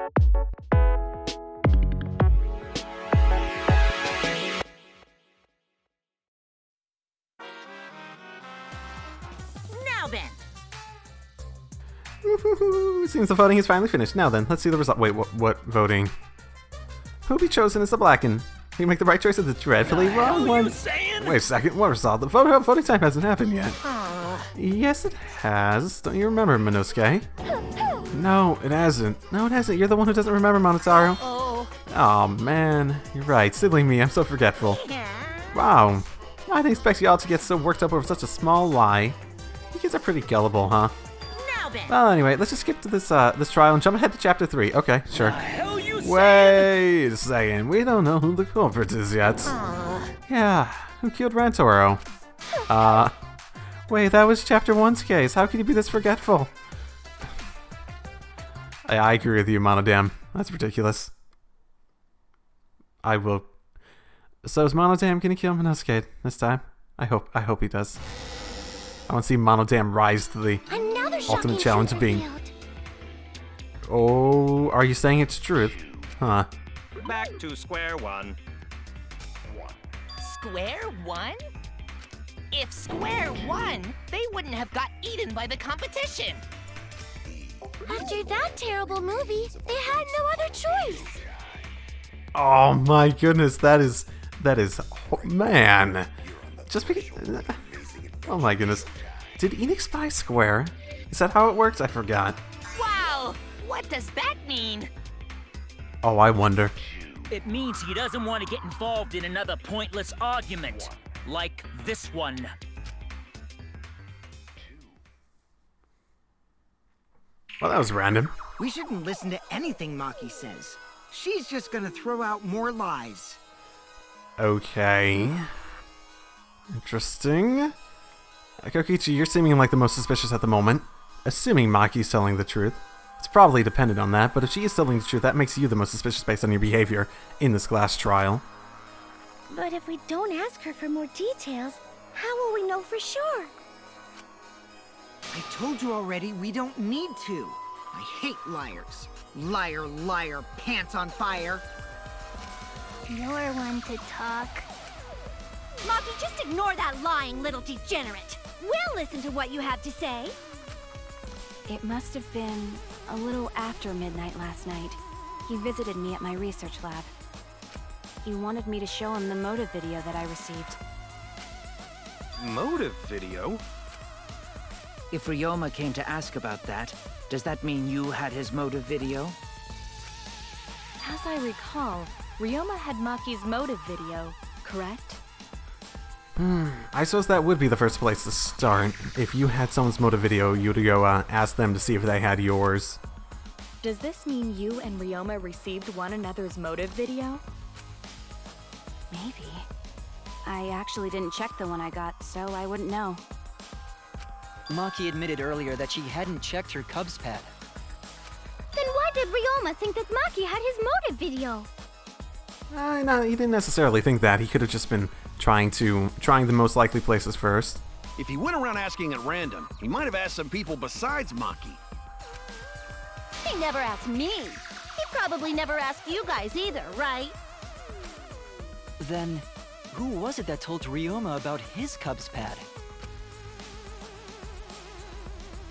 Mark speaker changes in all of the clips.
Speaker 1: Now then.
Speaker 2: Woohoo! Seems the voting is finally finished. Now then, let's see the result. Wait, what voting? Who'll be chosen as the Blacken? You make the right choice of the dreadfully wrong one. Wait a second, what result? The voting time hasn't happened yet. Yes, it has. Don't you remember, Minosuke? No, it hasn't. No, it hasn't. You're the one who doesn't remember, Monotaro. Oh man, you're right. Silly me, I'm so forgetful. Wow, I didn't expect y'all to get so worked up over such a small lie. You kids are pretty gullible, huh? Well, anyway, let's just skip to this trial and jump ahead to chapter 3. Okay, sure. Wait a second, we don't know who the culprit is yet. Yeah, who killed Rantoro? Wait, that was chapter 1's case. How could you be this forgetful? I agree with you, Monodam. That's ridiculous. I will. So is Monodam gonna kill Minosuke this time? I hope he does. I want to see Monodam rise to the ultimate challenge of being. Oh, are you saying it's truth? Huh.
Speaker 3: Back to square one.
Speaker 1: Square one? If square won, they wouldn't have got eaten by the competition.
Speaker 4: After that terrible movie, they had no other choice.
Speaker 2: Oh my goodness, that is, oh, man. Just because, oh my goodness. Did Enix buy Square? Is that how it works? I forgot.
Speaker 1: Wow, what does that mean?
Speaker 2: Oh, I wonder.
Speaker 5: It means he doesn't want to get involved in another pointless argument, like this one.
Speaker 2: Well, that was random.
Speaker 6: We shouldn't listen to anything Maki says. She's just gonna throw out more lies.
Speaker 2: Okay. Interesting. Kokichi, you're seeming like the most suspicious at the moment. Assuming Maki's telling the truth. It's probably dependent on that, but if she is telling the truth, that makes you the most suspicious based on your behavior in this class trial.
Speaker 4: But if we don't ask her for more details, how will we know for sure?
Speaker 6: I told you already, we don't need to. I hate liars. Liar, liar, pants on fire.
Speaker 4: You're one to talk. Maki, just ignore that lying little degenerate. We'll listen to what you have to say.
Speaker 7: It must have been a little after midnight last night. He visited me at my research lab. He wanted me to show him the motive video that I received.
Speaker 3: Motive video?
Speaker 8: If Ryoma came to ask about that, does that mean you had his motive video?
Speaker 7: As I recall, Ryoma had Maki's motive video, correct?
Speaker 2: I suppose that would be the first place to start. If you had someone's motive video, you'd go ask them to see if they had yours.
Speaker 7: Does this mean you and Ryoma received one another's motive video? Maybe. I actually didn't check the one I got, so I wouldn't know.
Speaker 8: Maki admitted earlier that she hadn't checked her Cubs pad.
Speaker 4: Then why did Ryoma think that Maki had his motive video?
Speaker 2: No, he didn't necessarily think that. He could have just been trying the most likely places first.
Speaker 9: If he went around asking at random, he might have asked some people besides Maki.
Speaker 4: He never asked me. He probably never asked you guys either, right?
Speaker 8: Then, who was it that told Ryoma about his Cubs pad?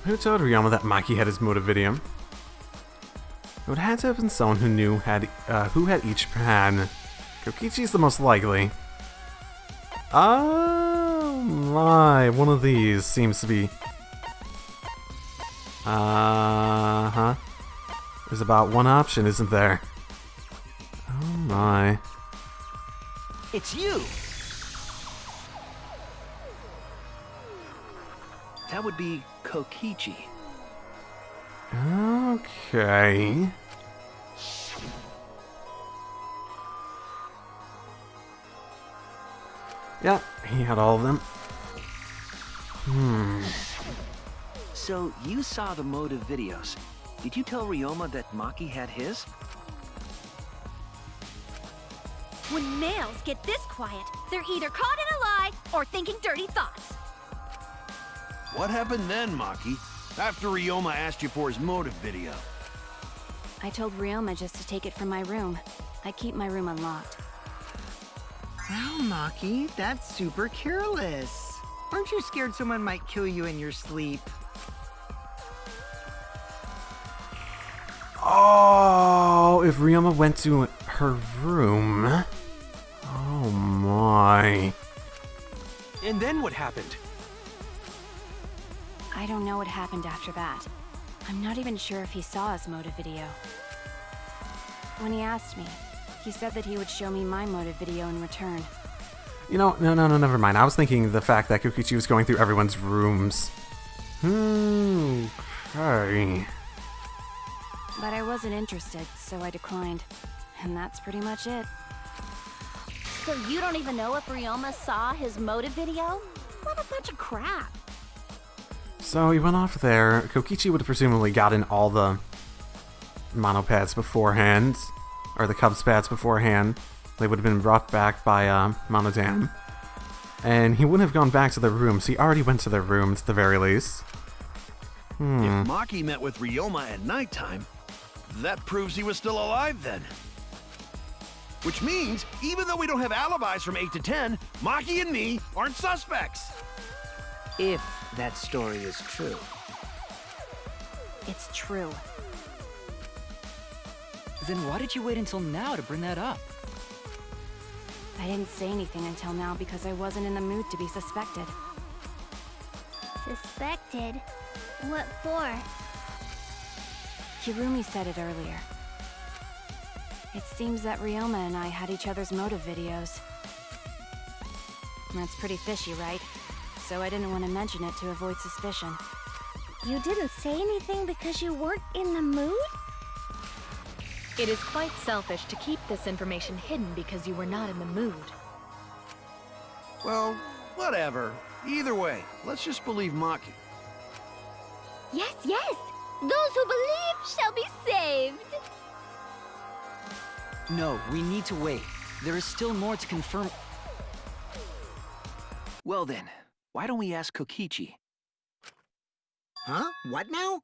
Speaker 2: Who told Ryoma that Maki had his motive video? It would have to have been someone who knew who had each pad. Kokichi's the most likely. Oh my, one of these seems to be... There's about one option, isn't there? Oh my.
Speaker 8: It's you! That would be Kokichi.
Speaker 2: Okay. Yeah, he had all of them.
Speaker 8: So, you saw the motive videos. Did you tell Ryoma that Maki had his?
Speaker 4: When males get this quiet, they're either caught in a lie or thinking dirty thoughts.
Speaker 9: What happened then, Maki? After Ryoma asked you for his motive video?
Speaker 7: I told Ryoma just to take it from my room. I keep my room unlocked.
Speaker 6: Wow, Maki, that's super careless. Aren't you scared someone might kill you in your sleep?
Speaker 2: Oh, if Ryoma went to her room. Oh my.
Speaker 3: And then what happened?
Speaker 7: I don't know what happened after that. I'm not even sure if he saw his motive video. When he asked me, he said that he would show me my motive video in return.
Speaker 2: You know, no, never mind. I was thinking the fact that Kokichi was going through everyone's rooms. Okay.
Speaker 7: But I wasn't interested, so I declined. And that's pretty much it.
Speaker 4: So you don't even know if Ryoma saw his motive video? What a bunch of crap.
Speaker 2: So he went off there. Kokichi would have presumably gotten all the mono pads beforehand, or the Cubs pads beforehand. They would have been brought back by Monodam. And he wouldn't have gone back to their rooms. He already went to their rooms at the very least.
Speaker 9: If Maki met with Ryoma at nighttime, that proves he was still alive then. Which means, even though we don't have alibis from 8 to 10, Maki and me aren't suspects.
Speaker 10: If that story is true.
Speaker 7: It's true.
Speaker 10: Then why did you wait until now to bring that up?
Speaker 7: I didn't say anything until now because I wasn't in the mood to be suspected.
Speaker 4: Suspected? What for?
Speaker 7: Hirumi said it earlier. It seems that Ryoma and I had each other's motive videos. That's pretty fishy, right? So I didn't want to mention it to avoid suspicion.
Speaker 4: You didn't say anything because you weren't in the mood?
Speaker 11: It is quite selfish to keep this information hidden because you were not in the mood.
Speaker 9: Well, whatever. Either way, let's just believe Maki.
Speaker 4: Yes, yes! Those who believe shall be saved!
Speaker 10: No, we need to wait. There is still more to confirm.
Speaker 8: Well then, why don't we ask Kokichi?
Speaker 6: Huh? What now?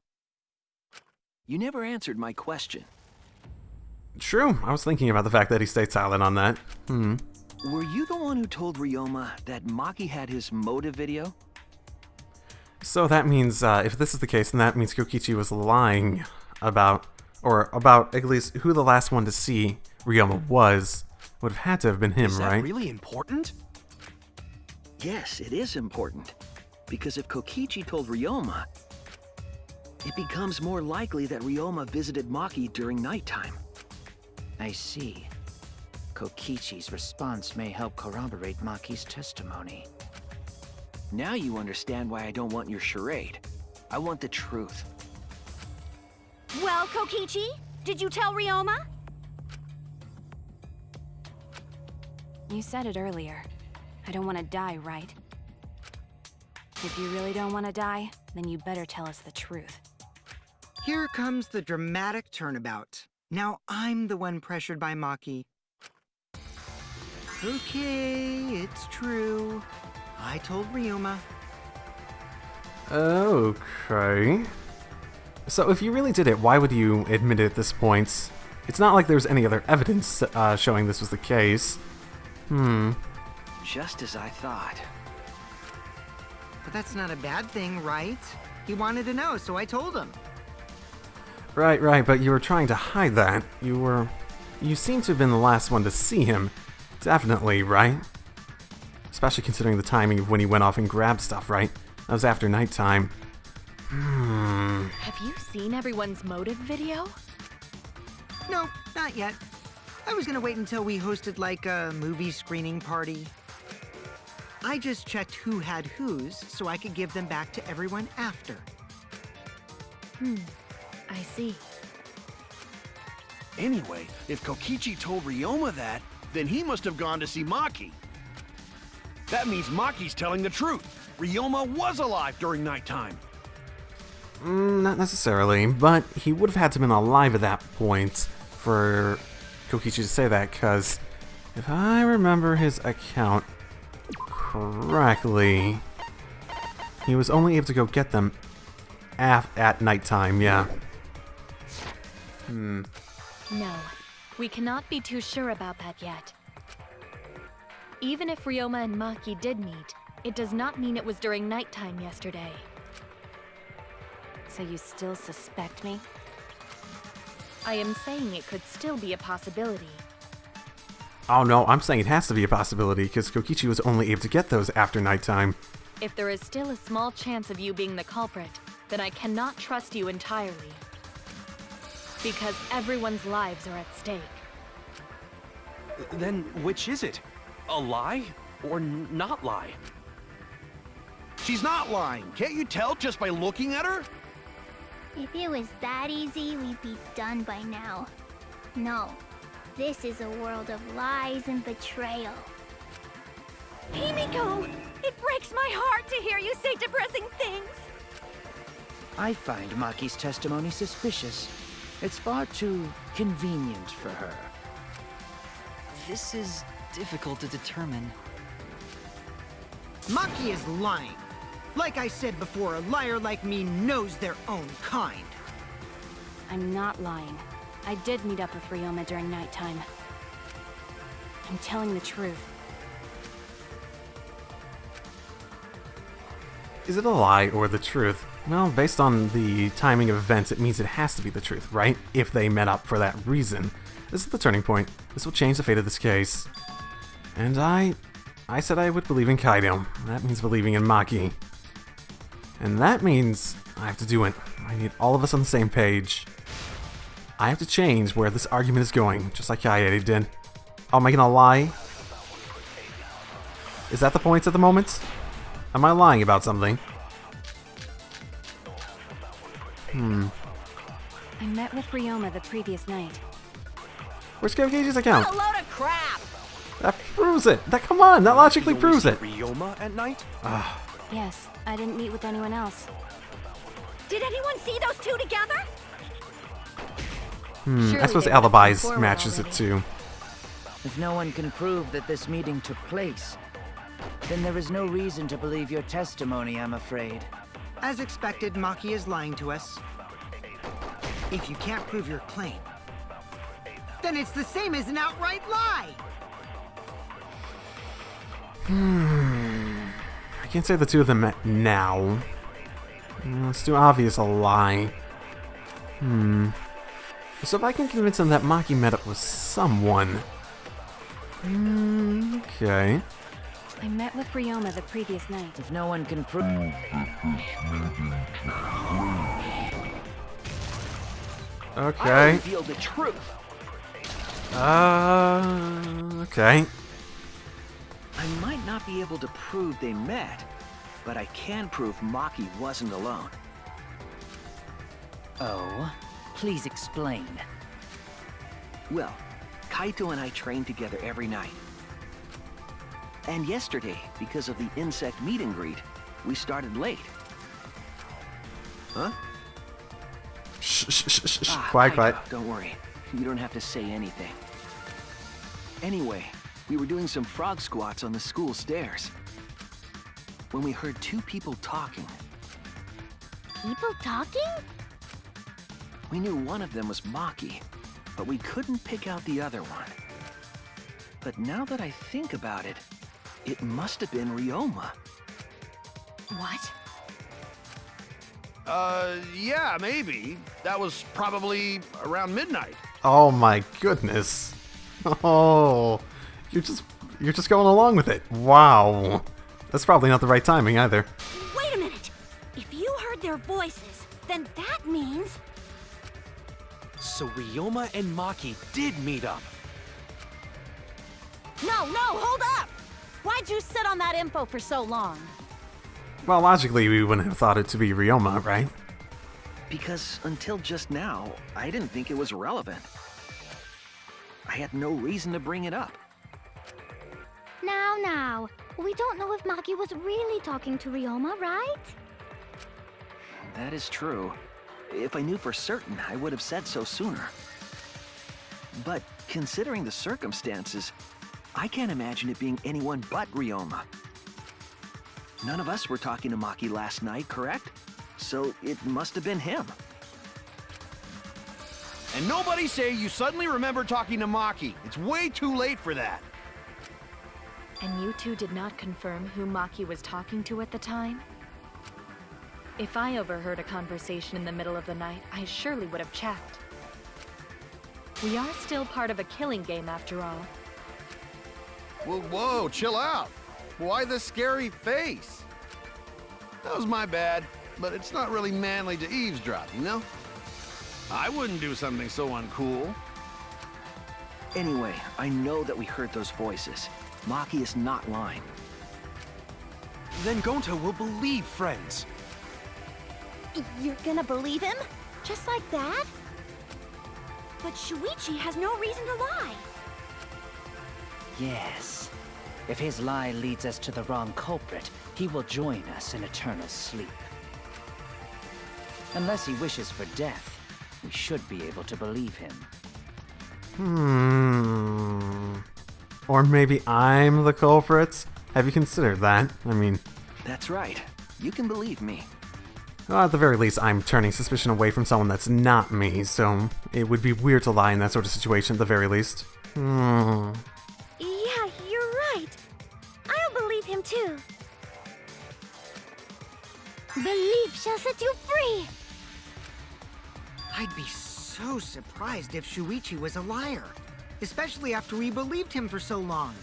Speaker 8: You never answered my question.
Speaker 2: True. I was thinking about the fact that he stayed silent on that.
Speaker 8: Were you the one who told Ryoma that Maki had his motive video?
Speaker 2: So that means, if this is the case, then that means Kokichi was lying about, or about at least who the last one to see Ryoma was. Would have had to have been him,
Speaker 3: Is that
Speaker 2: right?
Speaker 3: really important?
Speaker 8: Yes, it is important. Because if Kokichi told Ryoma, it becomes more likely that Ryoma visited Maki during nighttime.
Speaker 10: I see. Kokichi's response may help corroborate Maki's testimony.
Speaker 8: Now you understand why I don't want your charade. I want the truth.
Speaker 4: Well, Kokichi, did you tell Ryoma?
Speaker 7: You said it earlier. I don't want to die, right? If you really don't want to die, then you better tell us the truth.
Speaker 6: Here comes the dramatic turnabout. Now I'm the one pressured by Maki. Okay, it's true. I told Ryoma.
Speaker 2: Okay. So if you really did it, why would you admit it at this point? It's not like there's any other evidence showing this was the case.
Speaker 8: Just as I thought.
Speaker 6: But that's not a bad thing, right? He wanted to know, so I told him.
Speaker 2: Right, but you were trying to hide that. You seem to have been the last one to see him. Definitely, right? Especially considering the timing of when he went off and grabbed stuff, right? That was after nighttime.
Speaker 11: Have you seen everyone's motive video?
Speaker 6: No, not yet. I was gonna wait until we hosted like a movie screening party. I just checked who had whose so I could give them back to everyone after.
Speaker 11: I see.
Speaker 9: Anyway, if Kokichi told Ryoma that, then he must have gone to see Maki. That means Maki's telling the truth. Ryoma was alive during nighttime.
Speaker 2: Not necessarily, but he would have had to have been alive at that point for Kokichi to say that, because if I remember his account correctly, he was only able to go get them at nighttime, yeah.
Speaker 11: No, we cannot be too sure about that yet. Even if Ryoma and Maki did meet, it does not mean it was during nighttime yesterday.
Speaker 7: So you still suspect me?
Speaker 11: I am saying it could still be a possibility.
Speaker 2: Oh no, I'm saying it has to be a possibility, because Kokichi was only able to get those after nighttime.
Speaker 11: If there is still a small chance of you being the culprit, then I cannot trust you entirely. Because everyone's lives are at stake.
Speaker 3: Then which is it? A lie or not lie?
Speaker 9: She's not lying. Can't you tell just by looking at her?
Speaker 4: If it was that easy, we'd be done by now. No. This is a world of lies and betrayal.
Speaker 7: Himiko! It breaks my heart to hear you say depressing things!
Speaker 10: I find Maki's testimony suspicious. It's far too convenient for her. This is difficult to determine.
Speaker 6: Maki is lying. Like I said before, a liar like me knows their own kind.
Speaker 7: I'm not lying. I did meet up with Ryoma during nighttime. I'm telling the truth.
Speaker 2: Is it a lie or the truth? Well, based on the timing of events, it means it has to be the truth, right? If they met up for that reason. This is the turning point. This will change the fate of this case. And I said I would believe in Kaido. That means believing in Maki. And that means I have to do it. I need all of us on the same page. I have to change where this argument is going, just like Kaede did. Oh, am I gonna lie? Is that the point at the moment? Am I lying about something?
Speaker 7: I met with Ryoma the previous night.
Speaker 2: Where's Kokichi's account?
Speaker 1: What a load of crap!
Speaker 2: That proves it! That, come on, that logically
Speaker 3: You only
Speaker 2: proves
Speaker 3: see
Speaker 2: it!
Speaker 3: Ryoma at night?
Speaker 7: Yes, I didn't meet with anyone else.
Speaker 4: Did anyone see those two together?
Speaker 2: I suppose
Speaker 11: they
Speaker 2: alibis
Speaker 11: went forward
Speaker 2: matches it
Speaker 11: already.
Speaker 2: too.
Speaker 10: If no one can prove that this meeting took place, then there is no reason to believe your testimony, I'm afraid.
Speaker 6: As expected, Maki is lying to us. If you can't prove your claim, then it's the same as an outright lie!
Speaker 2: I can't say the two of them met now. It's too obvious a lie. So if I can convince them that Maki met up with someone... okay.
Speaker 7: I met with Ryoma the previous night.
Speaker 10: If no one can prove...
Speaker 2: Okay.
Speaker 8: Reveal the truth.
Speaker 2: Okay.
Speaker 8: I might not be able to prove they met, but I can prove Maki wasn't alone.
Speaker 10: Oh, please explain.
Speaker 8: Well, Kaito and I train together every night. And yesterday, because of the insect meet and greet, we started late. Huh?
Speaker 2: Shh.
Speaker 8: Ah,
Speaker 2: Quiet,
Speaker 8: Kaito,
Speaker 2: quiet.
Speaker 8: Don't worry. You don't have to say anything. Anyway, we were doing some frog squats on the school stairs when we heard two people talking.
Speaker 4: People talking?
Speaker 8: We knew one of them was Maki, but we couldn't pick out the other one. But now that I think about it, it must have been Ryoma.
Speaker 4: What?
Speaker 9: Yeah, maybe. That was probably around midnight.
Speaker 2: Oh my goodness. Oh, you're just going along with it. Wow. That's probably not the right timing either.
Speaker 4: Wait a minute! If you heard their voices, then that means...
Speaker 3: So Ryoma and Maki did meet up.
Speaker 1: No, hold up! Why'd you sit on that info for so long?
Speaker 2: Well, logically, we wouldn't have thought it to be Ryoma, right?
Speaker 8: Because until just now, I didn't think it was relevant. I had no reason to bring it up.
Speaker 4: Now. We don't know if Maki was really talking to Ryoma, right?
Speaker 8: That is true. If I knew for certain, I would have said so sooner. But considering the circumstances, I can't imagine it being anyone but Ryoma. None of us were talking to Maki last night, correct? So it must have been him.
Speaker 9: And nobody say you suddenly remember talking to Maki. It's way too late for that.
Speaker 11: And you two did not confirm who Maki was talking to at the time? If I overheard a conversation in the middle of the night, I surely would have checked. We are still part of a killing game after all.
Speaker 9: Whoa, whoa, chill out. Why the scary face? That was my bad, but it's not really manly to eavesdrop, you know? I wouldn't do something so uncool.
Speaker 8: Anyway, I know that we heard those voices. Maki is not lying.
Speaker 3: Then Gonta will believe friends.
Speaker 4: You're gonna believe him? Just like that? But Shuichi has no reason to lie.
Speaker 10: Yes. If his lie leads us to the wrong culprit, he will join us in eternal sleep. Unless he wishes for death, we should be able to believe him.
Speaker 2: Or maybe I'm the culprit? Have you considered that? I mean...
Speaker 8: That's right. You can believe me.
Speaker 2: Well, at the very least, I'm turning suspicion away from someone that's not me, so it would be weird to lie in that sort of situation at the very least.
Speaker 4: Yeah, you're right. I'll believe him too. Belief shall set you free.
Speaker 6: I'd be so surprised if Shuichi was a liar, especially after we believed him for so long.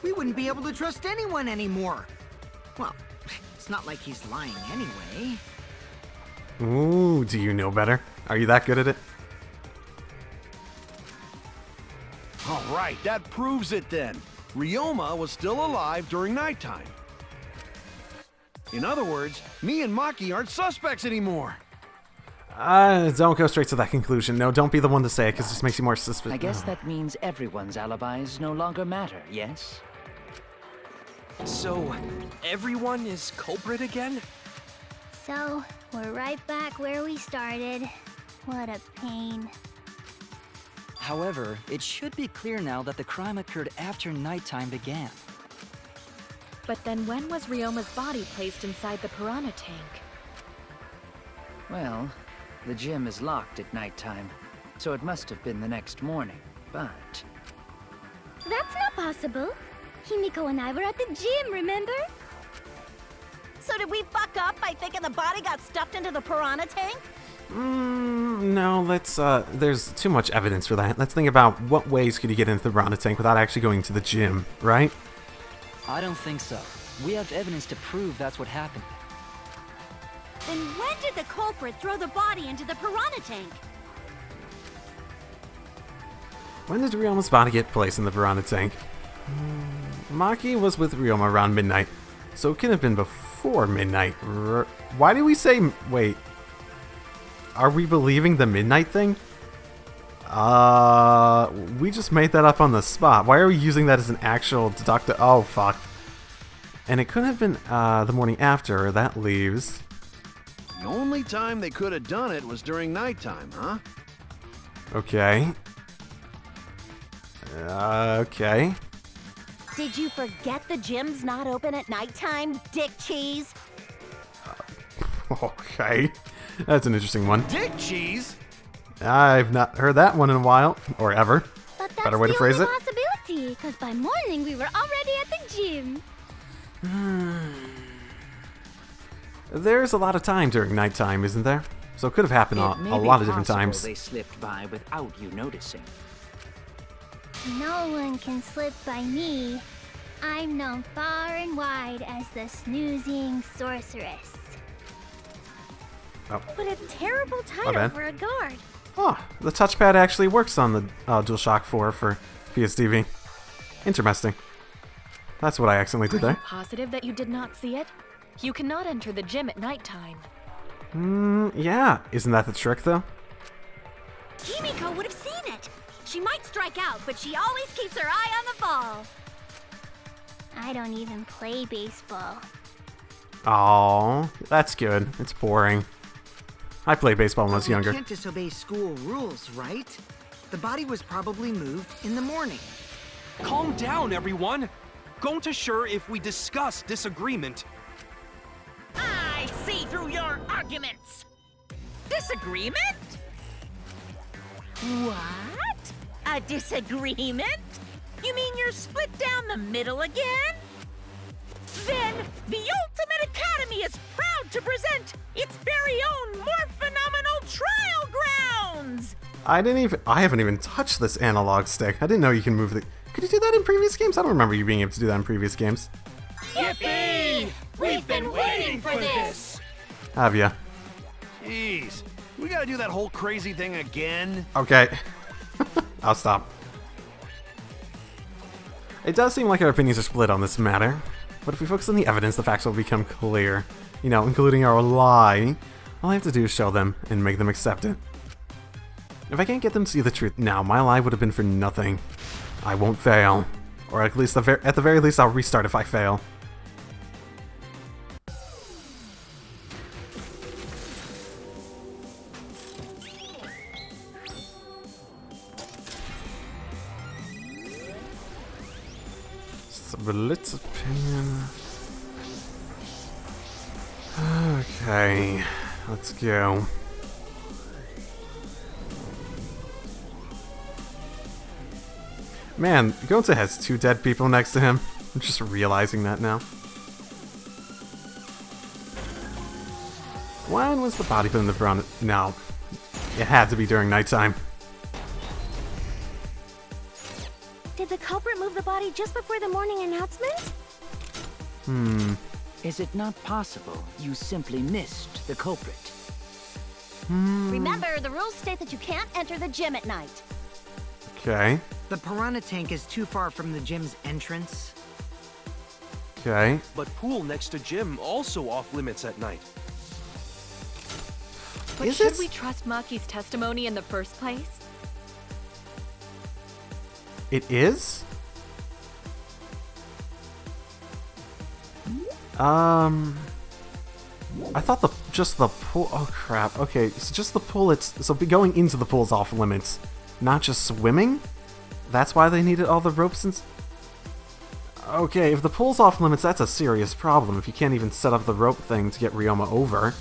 Speaker 6: We wouldn't be able to trust anyone anymore. Well, it's not like he's lying anyway.
Speaker 2: Ooh, do you know better? Are you that good at it?
Speaker 9: All right, that proves it then. Ryoma was still alive during nighttime. In other words, me and Maki aren't suspects anymore.
Speaker 2: Don't go straight to that conclusion. No, don't be the one to say it, because it just makes you more suspicious.
Speaker 10: I guess that means everyone's alibis no longer matter, yes?
Speaker 3: So, everyone is culprit again?
Speaker 4: So, we're right back where we started. What a pain.
Speaker 12: However, it should be clear now that the crime occurred after nighttime began.
Speaker 11: But then when was Ryoma's body placed inside the piranha tank?
Speaker 10: Well, the gym is locked at nighttime, so it must have been the next morning, but...
Speaker 4: That's not possible. Himiko and I were at the gym, remember? So did we fuck up by thinking the body got stuffed into the piranha tank?
Speaker 2: No, let's, there's too much evidence for that. Let's think about what ways could you get into the piranha tank without actually going to the gym, right?
Speaker 12: I don't think so. We have evidence to prove that's what happened.
Speaker 4: Then when did the culprit throw the body into the piranha tank?
Speaker 2: When did Ryoma's body get placed in the piranha tank? Maki was with Ryoma around midnight, so it could have been before midnight. Why did we say... Wait. Are we believing the midnight thing? We just made that up on the spot. Why are we using that as an actual deductive? Oh, fuck. And it could have been the morning after. That leaves...
Speaker 9: The only time they could have done it was during nighttime, huh?
Speaker 2: Okay. Okay.
Speaker 4: Did you forget the gym's not open at nighttime, dick cheese?
Speaker 2: Okay. That's an interesting one.
Speaker 9: Dick cheese?
Speaker 2: I've not heard that one in a while. Or ever.
Speaker 4: But that's
Speaker 2: Better way to phrase it.
Speaker 4: Possibility, because by morning we were already at the gym.
Speaker 2: There's a lot of time during nighttime, isn't there? So it could have happened a lot of different times.
Speaker 10: They slipped by without you noticing.
Speaker 4: No one can slip by me. I'm known far and wide as the snoozing sorceress.
Speaker 2: Oh.
Speaker 4: What a terrible title for a guard.
Speaker 2: Oh, the touchpad actually works on the DualShock 4 for PSDV. Interesting. That's what I accidentally did
Speaker 11: Are you
Speaker 2: there.
Speaker 11: positive that you did not see it? You cannot enter the gym at nighttime.
Speaker 2: Yeah. Isn't that the trick, though?
Speaker 4: Himiko would have seen it. She might strike out, but she always keeps her eye on the ball. I don't even play baseball.
Speaker 2: Aw, that's good. It's boring. I played baseball when I was younger.
Speaker 6: You can't disobey school rules, right? The body was probably moved in the morning.
Speaker 3: Calm down, everyone. Gonta sure if we discuss disagreement.
Speaker 5: I see through your arguments. Disagreement? What? A disagreement? You mean you're split down the middle again? Then, the Ultimate Academy is proud to present its very own more phenomenal trial grounds!
Speaker 2: I haven't even touched this analog stick. I didn't know you can move the... Could you do that in previous games? I don't remember you being able to do that in previous games.
Speaker 5: Yippee! We've been waiting for this!
Speaker 2: Have ya?
Speaker 9: Jeez, we gotta do that whole crazy thing again?
Speaker 2: Okay. I'll stop. It does seem like our opinions are split on this matter, but if we focus on the evidence, the facts will become clear. You know, including our lie. All I have to do is show them and make them accept it. If I can't get them to see the truth now, my lie would have been for nothing. I won't fail. Or at least at the very least, I'll restart if I fail. Split opinion. Okay, let's go. Man, Gonta has 2 dead people next to him. I'm just realizing that now. When was the body put in the brown? No. It had to be during nighttime.
Speaker 4: Did the culprit move the body just before the morning announcement?
Speaker 10: Is it not possible you simply missed the culprit?
Speaker 4: Remember, the rules state that you can't enter the gym at night.
Speaker 2: Okay.
Speaker 6: The piranha tank is too far from the gym's entrance.
Speaker 2: Okay.
Speaker 3: But pool next to gym also off limits at night.
Speaker 11: But should we trust Maki's testimony in the first place?
Speaker 2: It is? I thought just the pool. Oh crap. Okay, so just the pool. So going into the pool's off limits, not just swimming. That's why they needed all the ropes and. Okay, if the pool's off limits, that's a serious problem. If you can't even set up the rope thing to get Ryoma over.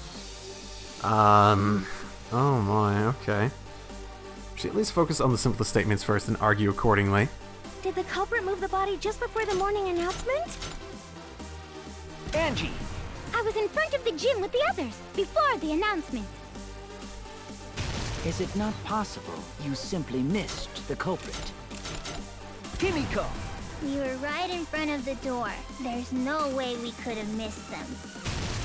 Speaker 2: Oh my. Okay. Should at least focus on the simplest statements first and argue accordingly.
Speaker 4: Did the culprit move the body just before the morning announcement?
Speaker 8: Angie!
Speaker 4: I was in front of the gym with the others, before the announcement.
Speaker 10: Is it not possible you simply missed the culprit?
Speaker 8: Himiko!
Speaker 4: We were right in front of the door. There's no way we could have missed them.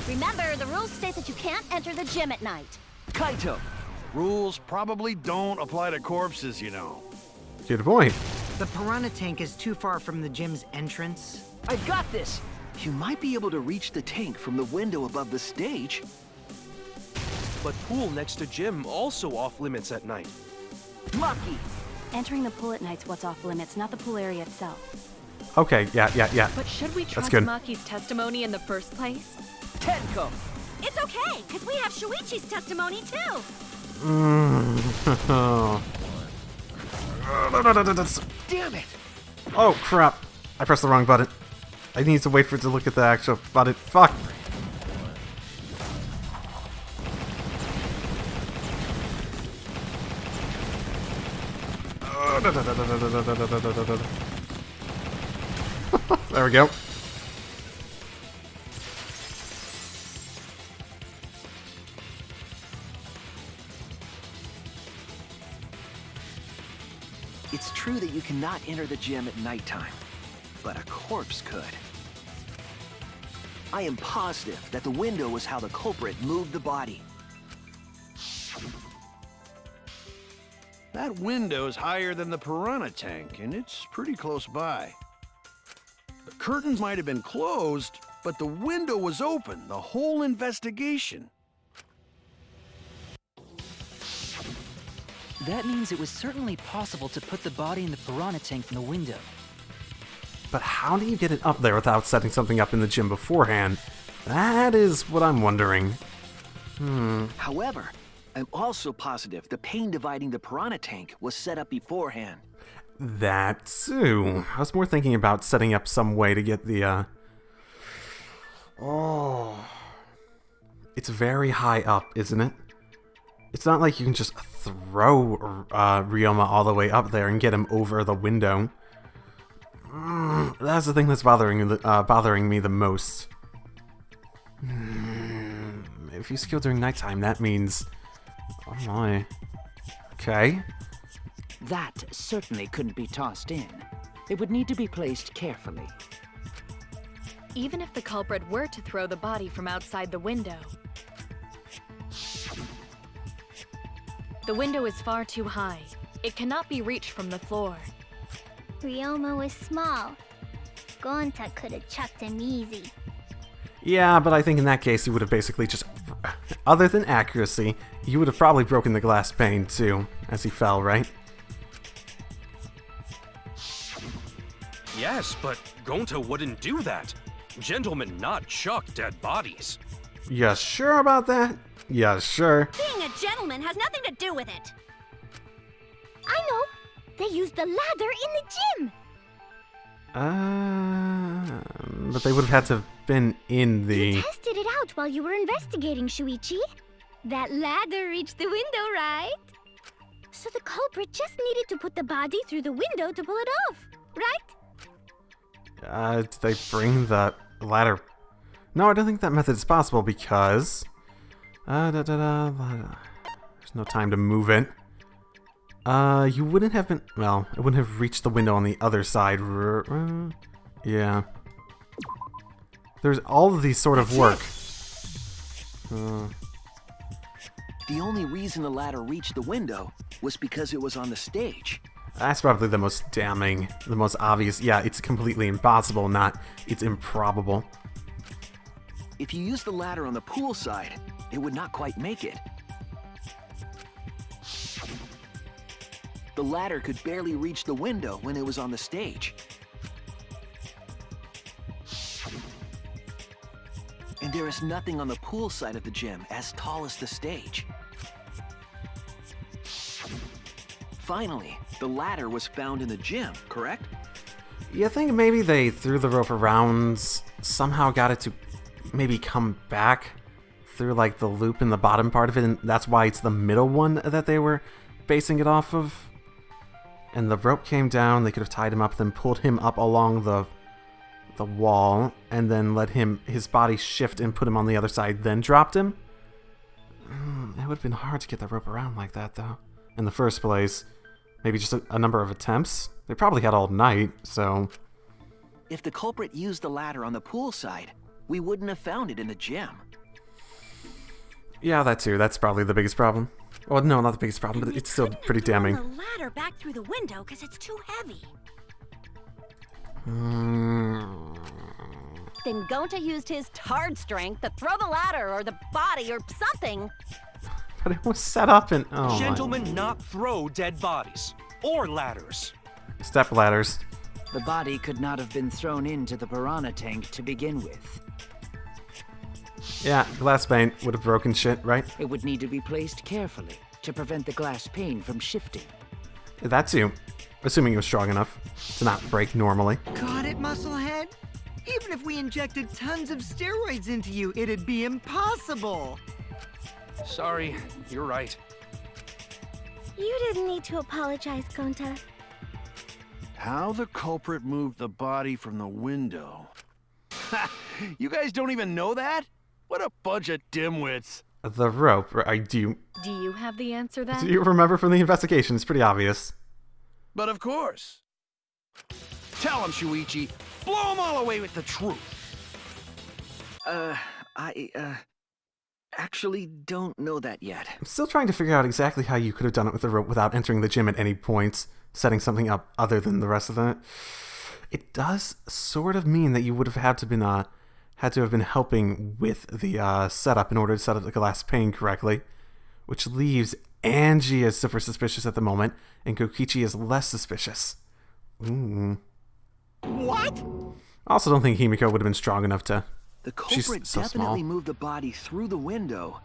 Speaker 4: Remember, the rules state that you can't enter the gym at night.
Speaker 8: Kaito!
Speaker 9: Rules probably don't apply to corpses, you know.
Speaker 2: Good point.
Speaker 6: The piranha tank is too far from the gym's entrance.
Speaker 8: I've got this! You might be able to reach the tank from the window above the stage.
Speaker 3: But pool next to gym also off limits at night.
Speaker 8: Maki!
Speaker 7: Entering the pool at night's what's off limits, not the pool area itself.
Speaker 2: Okay, yeah.
Speaker 11: But should we trust
Speaker 2: good.
Speaker 11: Maki's testimony in the first place?
Speaker 8: Tenko!
Speaker 4: It's okay, because we have Shuichi's testimony too.
Speaker 8: Damn it!
Speaker 2: Oh crap! I pressed the wrong button. I need to wait for it to look at the actual button. Fuck! There we go.
Speaker 8: It's true that you cannot enter the gym at nighttime, but a corpse could. I am positive that the window was how the culprit moved the body.
Speaker 9: That window's higher than the piranha tank, and it's pretty close by. The curtains might have been closed, but the window was open the whole investigation.
Speaker 12: That means it was certainly possible to put the body in the piranha tank from the window.
Speaker 2: But how do you get it up there without setting something up in the gym beforehand? That is what I'm wondering.
Speaker 8: However, I'm also positive the pane dividing the piranha tank was set up beforehand.
Speaker 2: That too. I was more thinking about setting up some way to get the, Oh. It's very high up, isn't it? It's not like you can just throw Ryoma all the way up there and get him over the window. That's the thing that's bothering me the most. If you skill during nighttime, that means... Oh my. Okay.
Speaker 10: That certainly couldn't be tossed in. It would need to be placed carefully.
Speaker 11: Even if the culprit were to throw the body from outside the window, the window is far too high. It cannot be reached from the floor.
Speaker 4: Ryoma was small. Gonta could have chucked him easy.
Speaker 2: Yeah, but I think in that case you would have basically just... Other than accuracy, you would have probably broken the glass pane too, as he fell, right?
Speaker 3: Yes, but Gonta wouldn't do that. Gentlemen not chuck dead bodies.
Speaker 2: You sure about that? Yeah, sure.
Speaker 4: Being a gentleman has nothing to do with it. I know. They used the ladder in the gym.
Speaker 2: But they would have had to have been in the...
Speaker 4: You tested it out while you were investigating, Shuichi. That ladder reached the window, right? So the culprit just needed to put the body through the window to pull it off, right?
Speaker 2: Did they bring the ladder? No, I don't think that method is possible because... There's no time to move it. You wouldn't have been... Well, it wouldn't have reached the window on the other side. Yeah. There's all of these sort of work.
Speaker 8: The only reason the ladder reached the window was because it was on the stage.
Speaker 2: That's probably the most damning, the most obvious. Yeah, it's completely impossible, not it's improbable.
Speaker 8: If you use the ladder on the pool side, it would not quite make it. The ladder could barely reach the window when it was on the stage. And there is nothing on the pool side of the gym as tall as the stage. Finally, the ladder was found in the gym, correct?
Speaker 2: You think maybe they threw the rope around, somehow got it to maybe come back through like the loop in the bottom part of it, and that's why it's the middle one that they were basing it off of? And the rope came down, they could have tied him up, then pulled him up along the wall, and then let his body shift and put him on the other side, then dropped him? It would have been hard to get the rope around like that, though, in the first place. Maybe just a number of attempts? They probably had all night, so...
Speaker 8: If the culprit used the ladder on the pool side, we wouldn't have found it in the gym.
Speaker 2: Yeah, that too. That's probably the biggest problem. Well, no, not the biggest problem, but it's still pretty damning.
Speaker 4: The ladder back through the window because it's too heavy. Then Gonta used his tard strength to throw the ladder or the body or something.
Speaker 2: But it was set up and... Oh,
Speaker 3: Gentlemen not throw dead bodies. Or ladders.
Speaker 2: Step ladders.
Speaker 10: The body could not have been thrown into the piranha tank to begin with.
Speaker 2: Yeah, glass pane would have broken shit, right?
Speaker 10: It would need to be placed carefully to prevent the glass pane from shifting.
Speaker 2: That too. Assuming it was strong enough to not break normally.
Speaker 6: Got it, Musclehead? Even if we injected tons of steroids into you, it'd be impossible.
Speaker 3: Sorry, you're right.
Speaker 4: You didn't need to apologize, Gonta.
Speaker 9: How the culprit moved the body from the window. Ha! You guys don't even know that? What a bunch of dimwits.
Speaker 2: The rope, do
Speaker 11: you have the answer then?
Speaker 2: Do you remember from the investigation? It's pretty obvious.
Speaker 9: But of course. Tell him, Shuichi. Blow him all away with the truth.
Speaker 8: I actually don't know that yet.
Speaker 2: I'm still trying to figure out exactly how you could have done it with the rope without entering the gym at any point, setting something up other than the rest of that. It does sort of mean that you would have had to have been helping with the setup in order to set up the glass pane correctly, which leaves Angie as super suspicious at the moment, and Kokichi is less suspicious.
Speaker 6: What?
Speaker 2: I also don't think Himiko would have been strong enough to...
Speaker 8: The culprit
Speaker 2: so
Speaker 8: definitely
Speaker 2: small.
Speaker 8: moved the body through the window,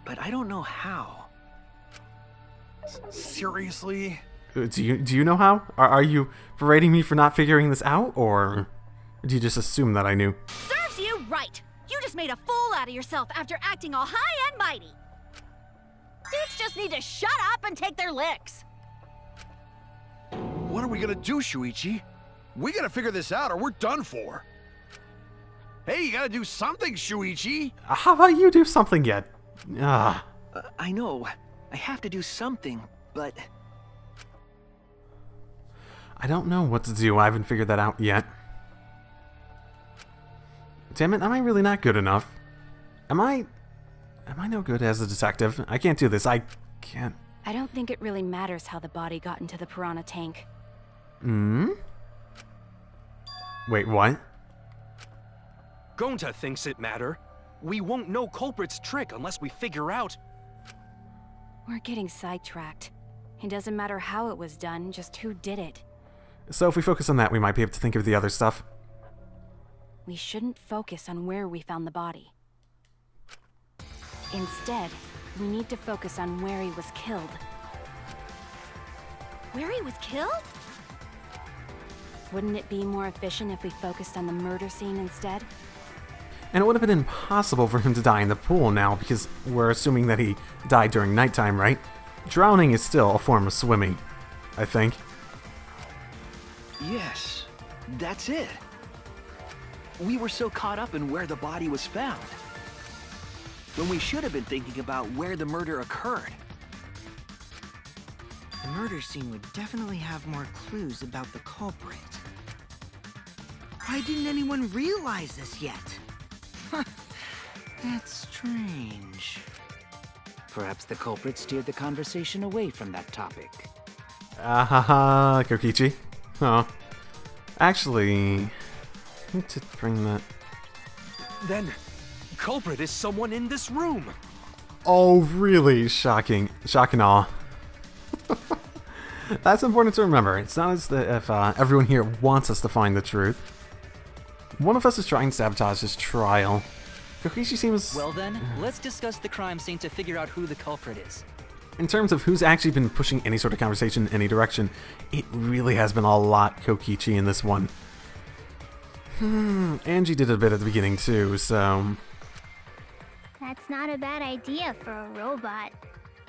Speaker 8: but I don't know how.
Speaker 9: Seriously?
Speaker 2: Do you know how? Are you berating me for not figuring this out, or do you just assume that I knew?
Speaker 4: Serves you right. You just made a fool out of yourself after acting all high and mighty. Dudes just need to shut up and take their licks.
Speaker 9: What are we gonna do, Shuichi? We gotta figure this out or we're done for. Hey, you gotta do something, Shuichi!
Speaker 2: How about you do something yet?
Speaker 8: I know. I have to do something, but...
Speaker 2: I don't know what to do. I haven't figured that out yet. Damn it, am I really not good enough? Am I no good as a detective? I can't do this. I can't.
Speaker 7: I don't think it really matters how the body got into the piranha tank.
Speaker 2: Wait, what?
Speaker 3: Gonta thinks it matter. We won't know culprit's trick unless we figure out...
Speaker 7: We're getting sidetracked. It doesn't matter how it was done, just who did it.
Speaker 2: So if we focus on that, we might be able to think of the other stuff.
Speaker 7: We shouldn't focus on where we found the body. Instead, we need to focus on where he was killed.
Speaker 4: Where he was killed?
Speaker 7: Wouldn't it be more efficient if we focused on the murder scene instead?
Speaker 2: And it would have been impossible for him to die in the pool now, because we're assuming that he died during nighttime, right? Drowning is still a form of swimming, I think.
Speaker 8: Yes, that's it. We were so caught up in where the body was found, when we should have been thinking about where the murder occurred.
Speaker 6: The murder scene would definitely have more clues about the culprit. Why didn't anyone realize this yet? That's strange.
Speaker 10: Perhaps the culprit steered the conversation away from that topic.
Speaker 2: Kokichi. Oh. Actually, I need to bring that...
Speaker 3: Then, culprit is someone in this room.
Speaker 2: Oh, really? Shocking. Shock and awe. That's important to remember. It's not as if everyone here wants us to find the truth. One of us is trying to sabotage this trial. Kokichi seems...
Speaker 12: Well then, let's discuss the crime scene to figure out who the culprit is.
Speaker 2: In terms of who's actually been pushing any sort of conversation in any direction, it really has been a lot Kokichi in this one. Angie did a bit at the beginning too, so...
Speaker 4: That's not a bad idea for a robot.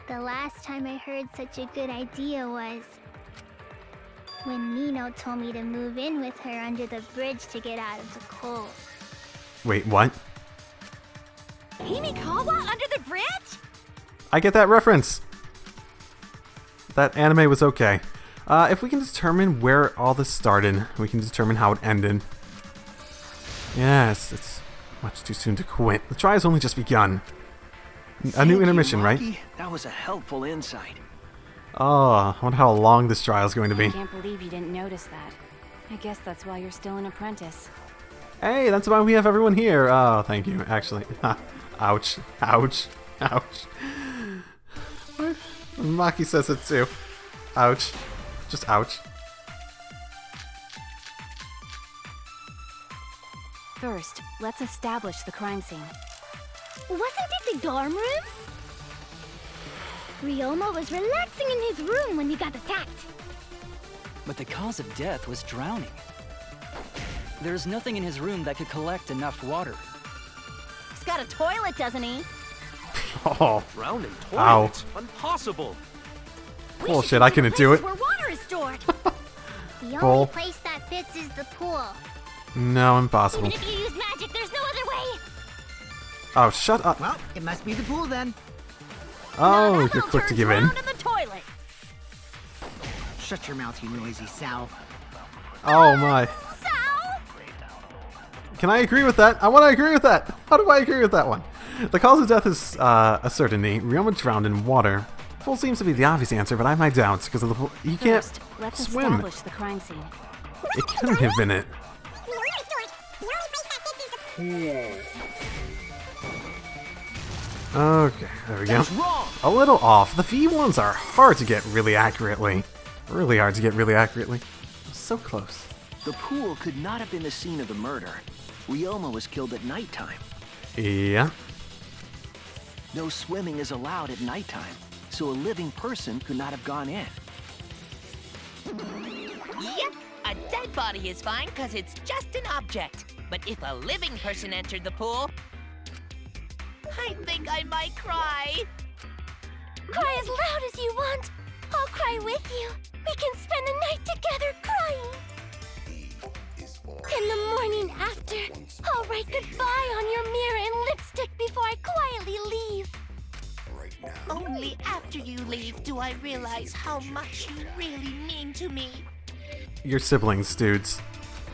Speaker 4: The last time I heard such a good idea was... when Nino told me to move in with her under the bridge to get out of the cold.
Speaker 2: Wait, what?
Speaker 4: Himikawa under the bridge?
Speaker 2: I get that reference! That anime was okay. If we can determine where all this started, we can determine how it ended. Yes, it's much too soon to quit. The trial's only just begun. A new intermission, right?
Speaker 8: That was a helpful insight.
Speaker 2: Oh, I wonder how long this trial is going to be.
Speaker 7: I can't believe you didn't notice that. I guess that's why you're still an apprentice.
Speaker 2: Hey, that's why we have everyone here. Oh, thank you, actually. Ouch. Ouch. Ouch. What? Maki says it too. Ouch. Just ouch.
Speaker 7: First, let's establish the crime scene.
Speaker 4: Wasn't it the dorm room? Ryoma was relaxing in his room when we got attacked.
Speaker 12: But the cause of death was drowning. There's nothing in his room that could collect enough water.
Speaker 4: He's got a toilet, doesn't he?
Speaker 2: Oh.
Speaker 3: Drowning
Speaker 2: Ow.
Speaker 3: toilet? Impossible.
Speaker 2: Bullshit, I couldn't do it.
Speaker 4: Where water is stored. The
Speaker 2: Bull.
Speaker 4: only place that fits is the pool.
Speaker 2: No, impossible.
Speaker 4: Even if you use magic, there's no other way.
Speaker 2: Oh, shut up.
Speaker 6: Well, it must be the pool then.
Speaker 2: Oh, you're quick to give in.
Speaker 4: In the toilet.
Speaker 6: Shut your mouth, you noisy sow.
Speaker 2: Oh my.
Speaker 4: Sal?
Speaker 2: Can I agree with that? I want to agree with that. How do I agree with that one? The cause of death is a certainty. Ryoma drowned in water. Pool seems to be the obvious answer, but I have my doubts because of the pool. You can't
Speaker 7: First, let's
Speaker 2: swim.
Speaker 7: establish the crime scene.
Speaker 2: It couldn't have been it. Okay, there we go. A little off. The V ones are hard to get really accurately. Really hard to get really accurately. So close.
Speaker 8: The pool could not have been the scene of the murder. Ryoma was killed at nighttime.
Speaker 2: Yeah.
Speaker 8: No swimming is allowed at nighttime, so a living person could not have gone in.
Speaker 1: Yep, a dead body is fine because it's just an object. But if a living person entered the pool, I think I might cry.
Speaker 4: Cry as loud as you want. I'll cry with you. We can spend the night together crying. In the morning after, I'll write goodbye on your mirror in lipstick before I quietly leave.
Speaker 1: Only after you leave do I realize how much you really mean to me.
Speaker 2: Your siblings, dudes.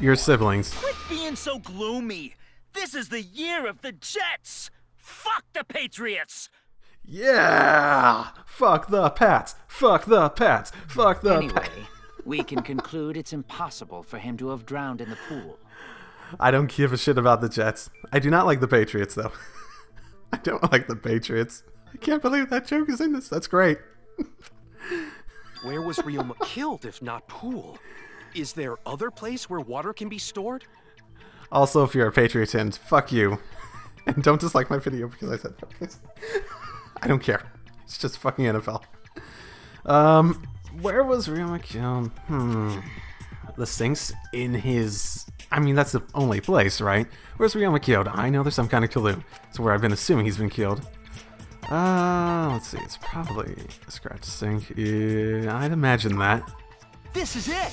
Speaker 2: Your siblings.
Speaker 10: Quit being so gloomy. This is the year of the Jets. Fuck the Patriots.
Speaker 2: Yeah! Fuck the Pats! Fuck the Pats! Fuck the Pats!
Speaker 10: Anyway, we can conclude it's impossible for him to have drowned in the pool.
Speaker 2: I don't give a shit about the Jets. I do not like the Patriots, though. I don't like the Patriots. I can't believe that joke is in this. That's great.
Speaker 3: Where was Ryoma killed if not pool? Is there other place where water can be stored?
Speaker 2: Also, if you're a Patriots fan, fuck you. And don't dislike my video because I said fuck this. I don't care. It's just fucking NFL. Where was Ryoma killed? The sink's in his... I mean, that's the only place, right? Where's Ryoma killed? I know there's some kind of clue. It's where I've been assuming he's been killed. Let's see. It's probably a scratch sink. Yeah, I'd imagine that.
Speaker 8: This is it!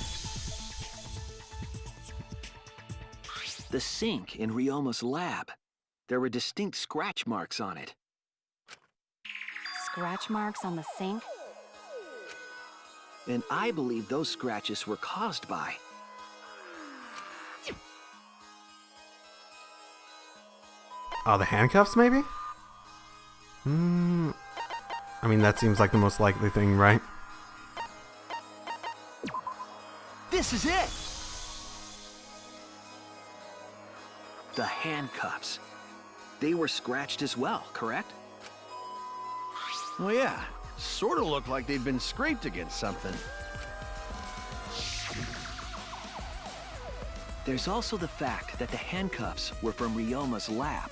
Speaker 8: The sink in Ryoma's lab. There were distinct scratch marks on it.
Speaker 7: Scratch marks on the sink?
Speaker 8: And I believe those scratches were caused by...
Speaker 2: Oh, the handcuffs, maybe? I mean, that seems like the most likely thing, right?
Speaker 8: This is it! The handcuffs. They were scratched as well, correct?
Speaker 9: Well, yeah. Sort of looked like they'd been scraped against something.
Speaker 8: There's also the fact that the handcuffs were from Ryoma's lab.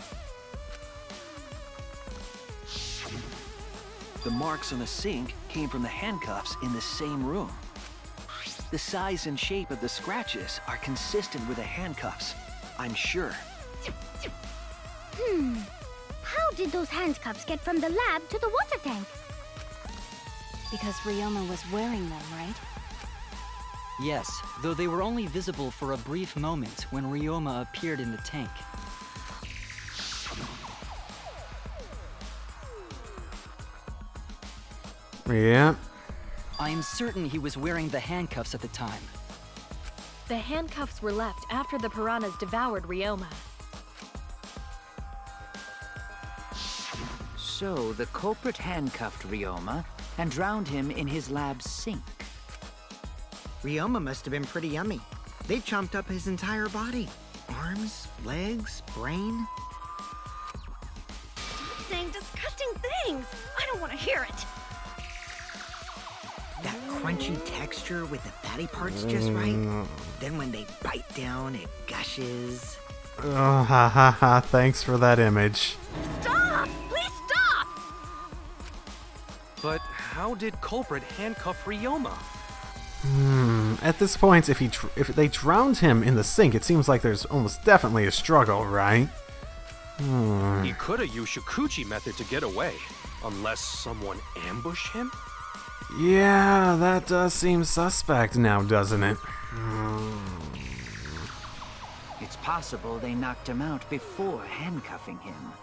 Speaker 8: The marks on the sink came from the handcuffs in the same room. The size and shape of the scratches are consistent with the handcuffs, I'm sure.
Speaker 4: How did those handcuffs get from the lab to the water tank?
Speaker 7: Because Ryoma was wearing them, right?
Speaker 12: Yes, though they were only visible for a brief moment when Ryoma appeared in the tank.
Speaker 2: Yeah.
Speaker 12: I'm certain he was wearing the handcuffs at the time.
Speaker 11: The handcuffs were left after the piranhas devoured Ryoma.
Speaker 10: So the culprit handcuffed Ryoma and drowned him in his lab's sink.
Speaker 6: Ryoma must have been pretty yummy. They chomped up his entire body. Arms, legs, brain.
Speaker 5: Stop saying disgusting things! I don't want to hear it!
Speaker 6: That crunchy texture with the fatty parts just right. Then when they bite down, it gushes.
Speaker 2: Oh, ha ha ha. Thanks for that image.
Speaker 5: Stop! Please stop!
Speaker 3: But how did culprit handcuff Ryoma?
Speaker 2: At this point, if they drowned him in the sink, it seems like there's almost definitely a struggle, right?
Speaker 3: He could have used Shikuchi method to get away, unless someone ambushed him?
Speaker 2: Yeah, that does seem suspect now, doesn't it?
Speaker 10: It's possible they knocked him out before handcuffing him.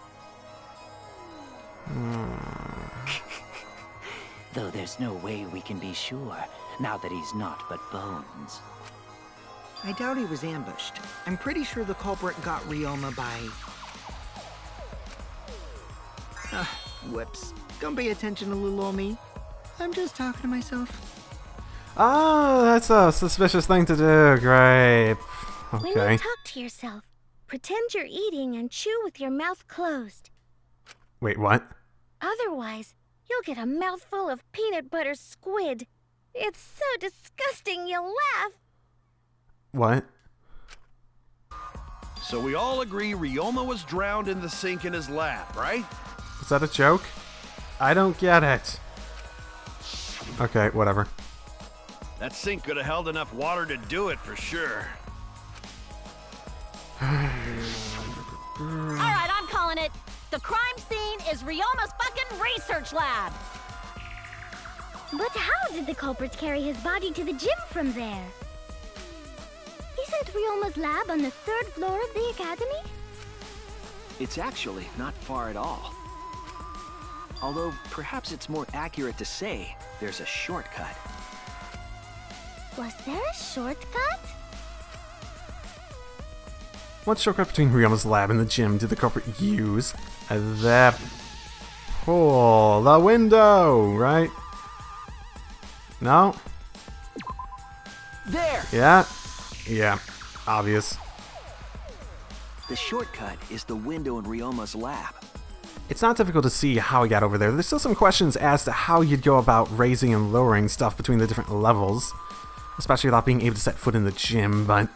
Speaker 10: Though there's no way we can be sure, now that he's not but bones.
Speaker 6: I doubt he was ambushed. I'm pretty sure the culprit got Ryoma by... whoops. Don't pay attention to little old me. I'm just talking to myself.
Speaker 2: Oh, that's a suspicious thing to do. Great.
Speaker 4: When
Speaker 2: Okay.
Speaker 4: you talk to yourself, pretend you're eating and chew with your mouth closed.
Speaker 2: Wait, what?
Speaker 4: Otherwise, you'll get a mouthful of peanut butter squid. It's so disgusting you'll laugh.
Speaker 2: What?
Speaker 9: So we all agree Ryoma was drowned in the sink in his lab, right?
Speaker 2: Is that a joke? I don't get it. Okay, whatever.
Speaker 9: That sink could have held enough water to do it for sure.
Speaker 5: Alright, I'm calling it. The crime scene is Ryoma's fucking research lab.
Speaker 4: But how did the culprit carry his body to the gym from there? Isn't Ryoma's lab on the 3rd floor of the academy?
Speaker 8: It's actually not far at all. Although, perhaps it's more accurate to say there's a shortcut.
Speaker 4: Was there a shortcut?
Speaker 2: What shortcut between Ryoma's lab and the gym did the culprit use? That pull the window, right? No?
Speaker 8: There!
Speaker 2: Yeah. Yeah. Obvious.
Speaker 8: The shortcut is the window in Ryoma's lab.
Speaker 2: It's not difficult to see how he got over there. There's still some questions as to how you'd go about raising and lowering stuff between the different levels, especially without being able to set foot in the gym, but...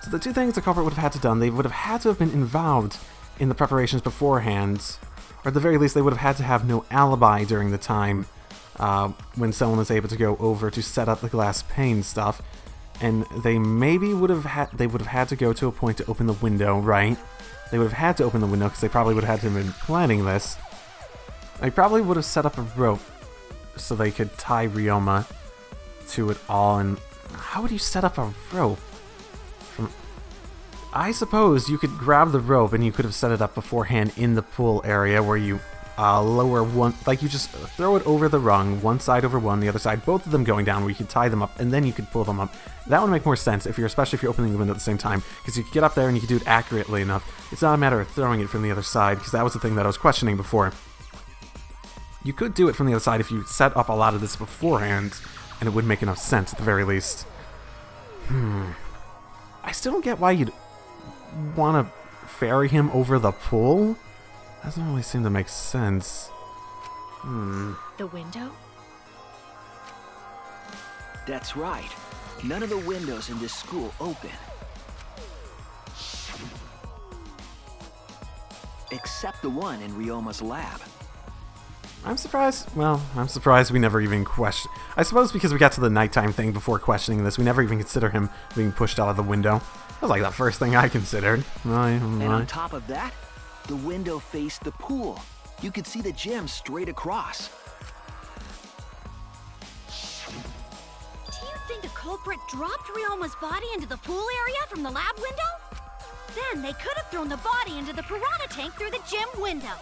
Speaker 2: So the two things the culprit would have had to done, they would have had to have been involved in the preparations beforehand, or at the very least they would have had to have no alibi during the time when someone was able to go over to set up the glass pane stuff, and they maybe would have had to go to a point to open the window, right? They would have had to open the window because they probably would have had to have been planning this. They probably would have set up a rope so they could tie Ryoma to it all. And how would you set up a rope? I suppose you could grab the rope and you could have set it up beforehand in the pool area where you lower one, like you just throw it over the rung, one side over one, the other side, both of them going down, where you could tie them up and then you could pull them up. That would make more sense especially if you're opening the window at the same time, because you could get up there and you could do it accurately enough. It's not a matter of throwing it from the other side, because that was the thing that I was questioning before. You could do it from the other side if you set up a lot of this beforehand, and it would make enough sense at the very least. I still don't get why you'd want to ferry him over the pool. Doesn't really seem to make sense.
Speaker 11: The window?
Speaker 8: That's right. None of the windows in this school open. Except the one in Ryoma's lab.
Speaker 2: I'm surprised. Well, I'm surprised we never even questioned. I suppose because we got to the nighttime thing before questioning this, we never even consider him being pushed out of the window. That was like the first thing I considered.
Speaker 8: And on top of that, the window faced the pool. You could see the gym straight across.
Speaker 13: Do you think the culprit dropped Ryoma's body into the pool area from the lab window? Then they could have thrown the body into the piranha tank through the gym window.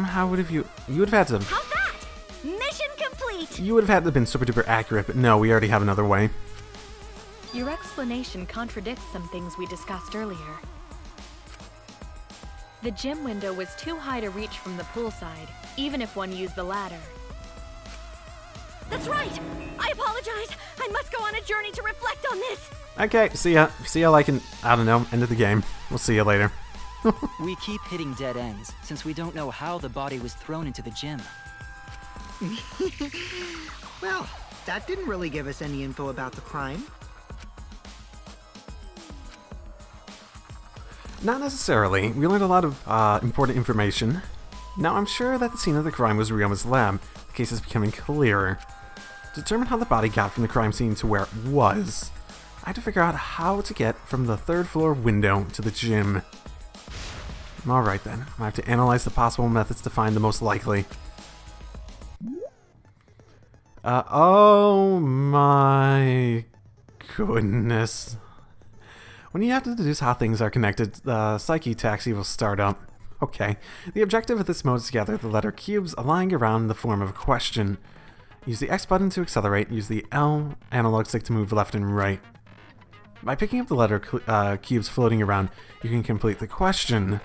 Speaker 2: How would have you would have had to...
Speaker 13: How's that? Mission complete!
Speaker 2: You would have had to have been super duper accurate, but no, we already have another way.
Speaker 11: Your explanation contradicts some things we discussed earlier. The gym window was too high to reach from the poolside, even if one used the ladder.
Speaker 13: That's right! I apologize! I must go on a journey to reflect on this!
Speaker 2: Okay, see ya. See ya like I don't know, end of the game. We'll see you later.
Speaker 12: We keep hitting dead ends, since we don't know how the body was thrown into the gym.
Speaker 6: Well, that didn't really give us any info about the crime.
Speaker 2: Not necessarily. We learned a lot of important information. Now, I'm sure that the scene of the crime was Ryoma's lab. The case is becoming clearer. To determine how the body got from the crime scene to where it was, I had to figure out how to get from the 3rd floor window to the gym. Alright then, I have to analyze the possible methods to find the most likely. Oh my goodness. When you have to deduce how things are connected, the Psyche taxi will start up. Okay, the objective of this mode is to gather the letter cubes lying around in the form of a question. Use the X button to accelerate, use the L analog stick to move left and right. By picking up the letter cubes floating around, you can complete the question.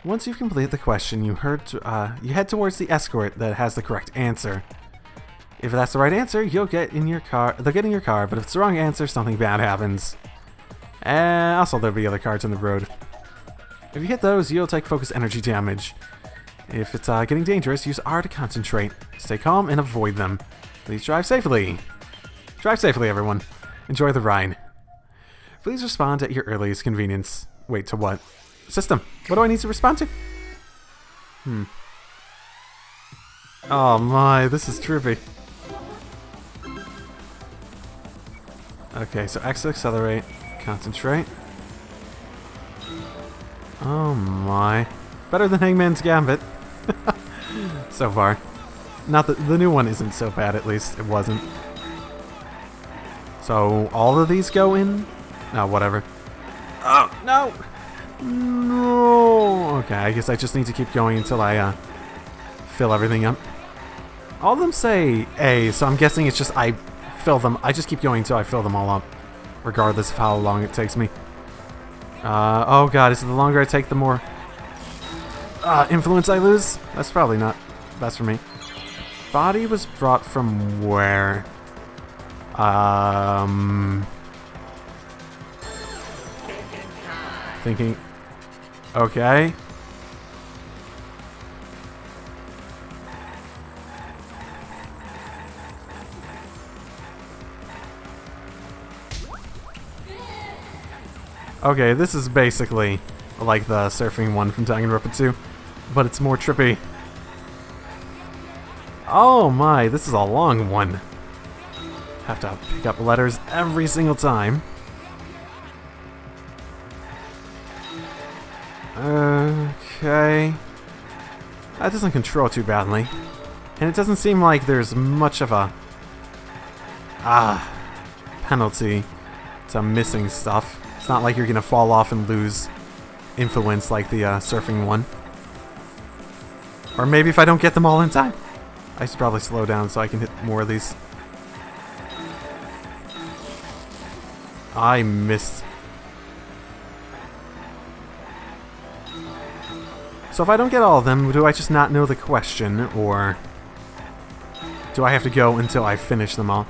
Speaker 2: Once you've completed the question, you head towards the escort that has the correct answer. If that's the right answer, you'll get in your car. They'll get in your car, but if it's the wrong answer, something bad happens. And also, there'll be other cars on the road. If you hit those, you'll take focus energy damage. If it's getting dangerous, use R to concentrate. Stay calm and avoid them. Please drive safely. Drive safely, everyone. Enjoy the ride. Please respond at your earliest convenience. Wait, to what? System, what do I need to respond to? Oh my, this is trippy. Okay, so X to accelerate, concentrate. Oh my. Better than Hangman's Gambit. So far. Not that the new one isn't so bad, at least it wasn't. So all of these go in? No, whatever. Oh, no! No! Okay, I guess I just need to keep going until I fill everything up. All of them say A, so I'm guessing it's just I fill them. I just keep going until I fill them all up, regardless of how long it takes me. Oh god, is it the longer I take, the more influence I lose? That's probably not best for me. Body was brought from where? Thinking. Okay. Okay, this is basically like the surfing one from Danganronpa 2, but it's more trippy. Oh my, this is a long one. Have to pick up letters every single time. Okay. That doesn't control too badly. And it doesn't seem like there's much of a penalty to missing stuff. It's not like you're gonna fall off and lose influence like the surfing one. Or maybe if I don't get them all in time. I should probably slow down so I can hit more of these. I missed. So if I don't get all of them, do I just not know the question, or do I have to go until I finish them all?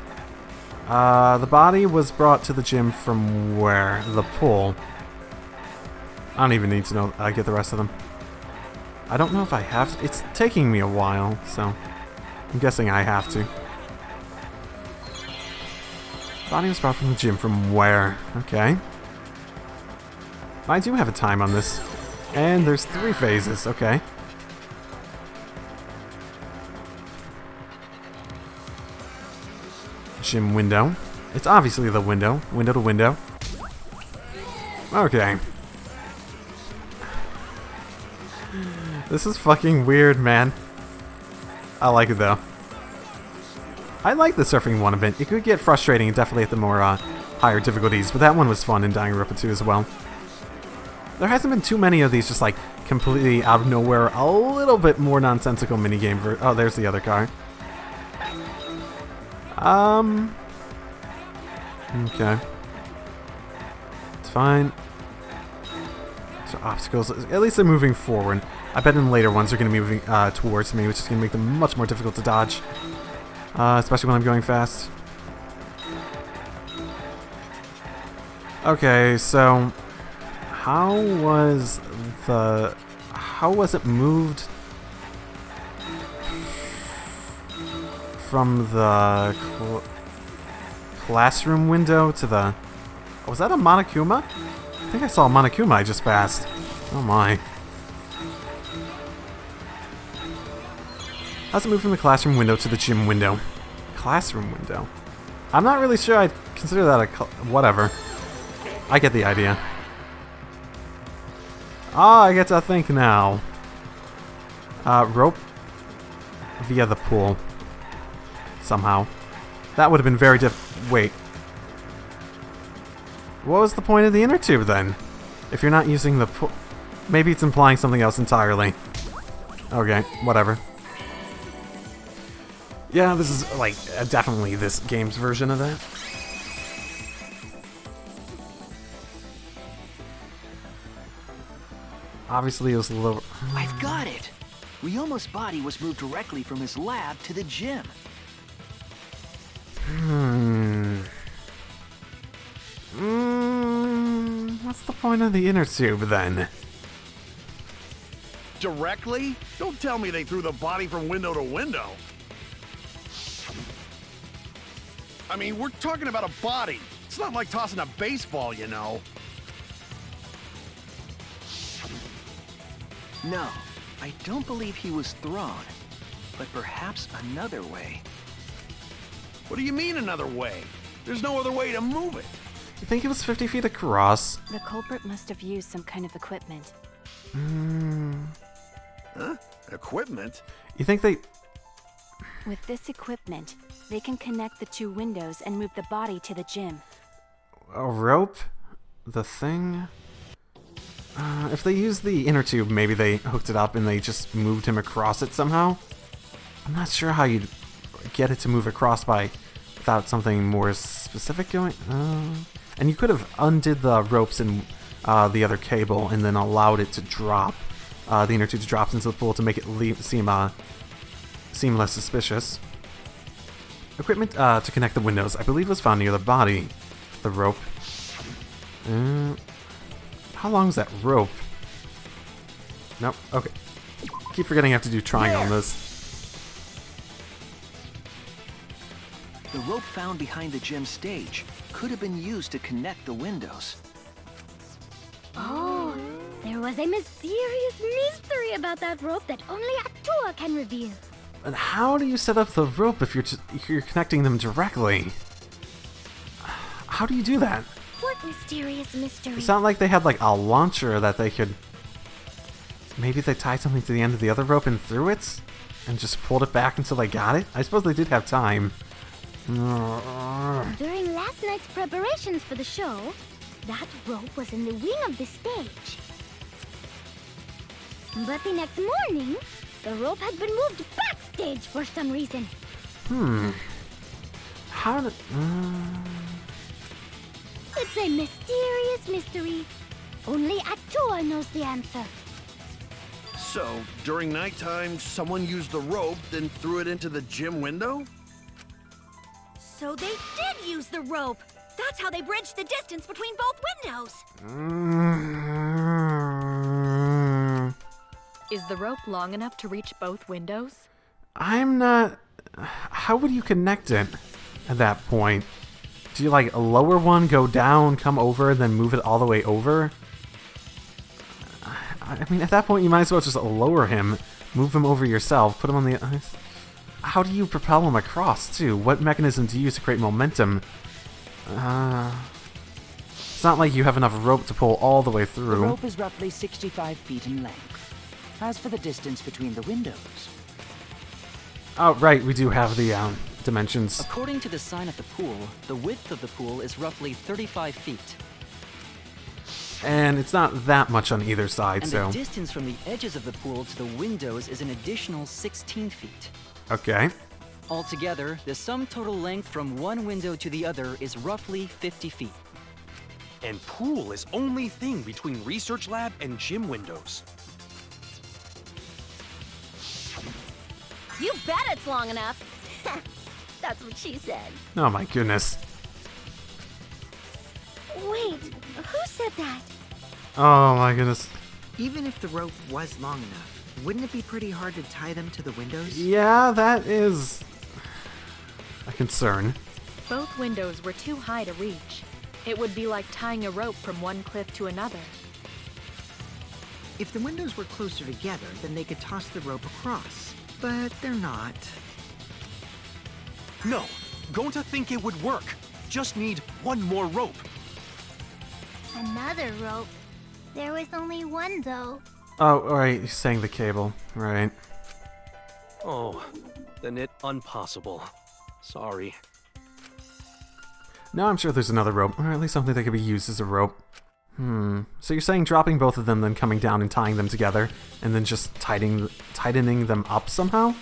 Speaker 2: The body was brought to the gym from where? The pool. I don't even need to know. I get the rest of them. I don't know if I have to. It's taking me a while, so I'm guessing I have to. Body was brought from the gym from where? Okay. I do have a time on this. And there's 3 phases, okay. Gym window. It's obviously the window. Window to window. Okay. This is fucking weird, man. I like it though. I like the surfing one a bit. It could get frustrating definitely at the more higher difficulties, but that one was fun in Danganronpa 2 as well. There hasn't been too many of these just like completely out of nowhere, a little bit more nonsensical minigame. Oh, there's the other car. Okay. It's fine. So obstacles, at least they're moving forward. I bet in later ones they're going to be moving towards me, which is going to make them much more difficult to dodge. Especially when I'm going fast. Okay, so how was it moved from the classroom window to the... Was that a Monokuma? I think I saw a Monokuma I just passed. Oh my. How's it move from the classroom window to the gym window? Classroom window? I'm not really sure I'd consider that a... whatever. I get the idea. Ah, I get to think now. Rope via the pool. Somehow. That would have been very wait. What was the point of the inner tube then? If you're not using the pool... Maybe it's implying something else entirely. Okay, whatever. Yeah, this is, like, definitely this game's version of that. Obviously, it was a little...
Speaker 8: I've got it! Ryoma's body was moved directly from his lab to the gym.
Speaker 2: What's the point of the inner tube, then?
Speaker 9: Directly? Don't tell me they threw the body from window to window. I mean, we're talking about a body. It's not like tossing a baseball, you know.
Speaker 8: No, I don't believe he was thrown. But perhaps another way.
Speaker 9: What do you mean another way? There's no other way to move it.
Speaker 2: You think it was 50 feet across?
Speaker 7: The culprit must have used some kind of equipment.
Speaker 9: Huh? Equipment?
Speaker 2: You think they...
Speaker 7: With this equipment, they can connect the two windows and move the body to the gym.
Speaker 2: A rope? The thing? If they used the inner tube, maybe they hooked it up and they just moved him across it somehow? I'm not sure how you'd get it to move across without something more specific going... and you could have undid the ropes and the other cable and then allowed it to drop. The inner tube drops into the pool to make it seem less suspicious. Equipment to connect the windows, I believe, was found near the body. The rope. How long is that rope? Nope. Okay. Keep forgetting I have to do trying on this.
Speaker 8: The rope found behind the gym stage could have been used to connect the windows.
Speaker 4: Oh, there was a mysterious mystery about that rope that only Atua can reveal.
Speaker 2: And how do you set up the rope if you're connecting them directly? How do you do that?
Speaker 4: What mysterious mystery?
Speaker 2: It's not like they had like a launcher that they could... Maybe they tied something to the end of the other rope and threw it? And just pulled it back until they got it? I suppose they did have time.
Speaker 4: During last night's preparations for the show, that rope was in the wing of the stage. But the next morning, the rope had been moved backstage for some reason.
Speaker 2: How did...
Speaker 4: It's a mysterious mystery. Only Atua knows the answer.
Speaker 9: So, during nighttime, someone used the rope, then threw it into the gym window?
Speaker 13: So they did use the rope. That's how they bridged the distance between both windows.
Speaker 11: Is the rope long enough to reach both windows?
Speaker 2: I'm not... How would you connect it at that point? Do you like lower one, go down, come over, and then move it all the way over? I mean, at that point you might as well just lower him, move him over yourself, put him on the... How do you propel him across, too? What mechanism do you use to create momentum? It's not like you have enough rope to pull all the way through.
Speaker 10: The rope is roughly 65 feet in length. As for the distance between the windows...
Speaker 2: Oh, right, we do have the dimensions.
Speaker 12: According to the sign at the pool, the width of the pool is roughly 35 feet.
Speaker 2: And it's not that much on either side,
Speaker 12: and
Speaker 2: so...
Speaker 12: the distance from the edges of the pool to the windows is an additional 16 feet.
Speaker 2: Okay.
Speaker 12: Altogether, the sum total length from one window to the other is roughly 50 feet.
Speaker 3: And pool is only thing between research lab and gym windows.
Speaker 13: You bet it's long enough. That's what she said.
Speaker 2: Oh my goodness.
Speaker 4: Wait, who said that?
Speaker 2: Oh my goodness.
Speaker 6: Even if the rope was long enough, wouldn't it be pretty hard to tie them to the windows?
Speaker 2: Yeah, that is a concern.
Speaker 11: Both windows were too high to reach. It would be like tying a rope from one cliff to another.
Speaker 6: If the windows were closer together, then they could toss the rope across. But they're not.
Speaker 3: No, going to think it would work. Just need one more rope.
Speaker 4: Another rope. There was only one, though.
Speaker 2: Oh, alright, he's saying the cable. Right.
Speaker 3: Oh, then it impossible. Sorry.
Speaker 2: No, I'm sure there's another rope, or at least something that could be used as a rope. So you're saying dropping both of them, then coming down and tying them together, and then just tightening them up somehow?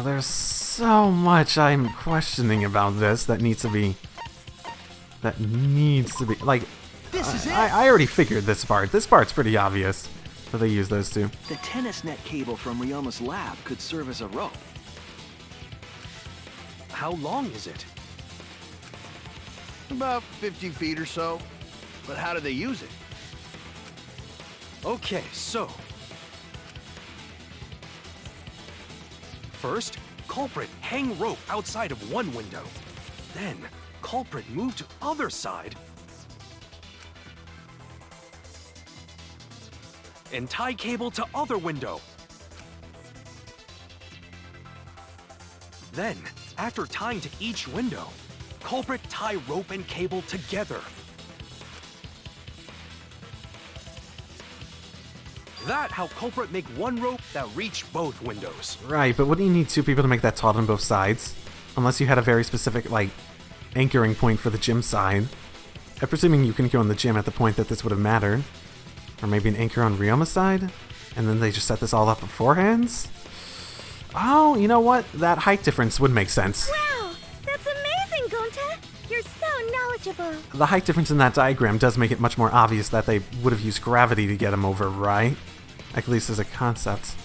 Speaker 2: There's so much I'm questioning about this that needs to be... like...
Speaker 8: This is it!
Speaker 2: I already figured this part. This part's pretty obvious that they use those two.
Speaker 8: The tennis net cable from Ryoma's lab could serve as a rope.
Speaker 3: How long is it?
Speaker 9: About 50 feet or so. But how do they use it?
Speaker 3: Okay, so... First, culprit hang rope outside of one window. Then, culprit move to other side. And tie cable to other window. Then, after tying to each window, culprit tie rope and cable together. That how culprit make one rope that reach both windows.
Speaker 2: Right, but wouldn't you need 2 people to make that taut on both sides? Unless you had a very specific, like, anchoring point for the gym side. I'm presuming you can go on the gym at the point that this would have mattered. Or maybe an anchor on Ryoma's side? And then they just set this all up beforehand? Oh, you know what? That height difference would make sense.
Speaker 4: Wow, that's amazing, Gonta. You're so knowledgeable.
Speaker 2: The height difference in that diagram does make it much more obvious that they would have used gravity to get him over, right? At least as a concept.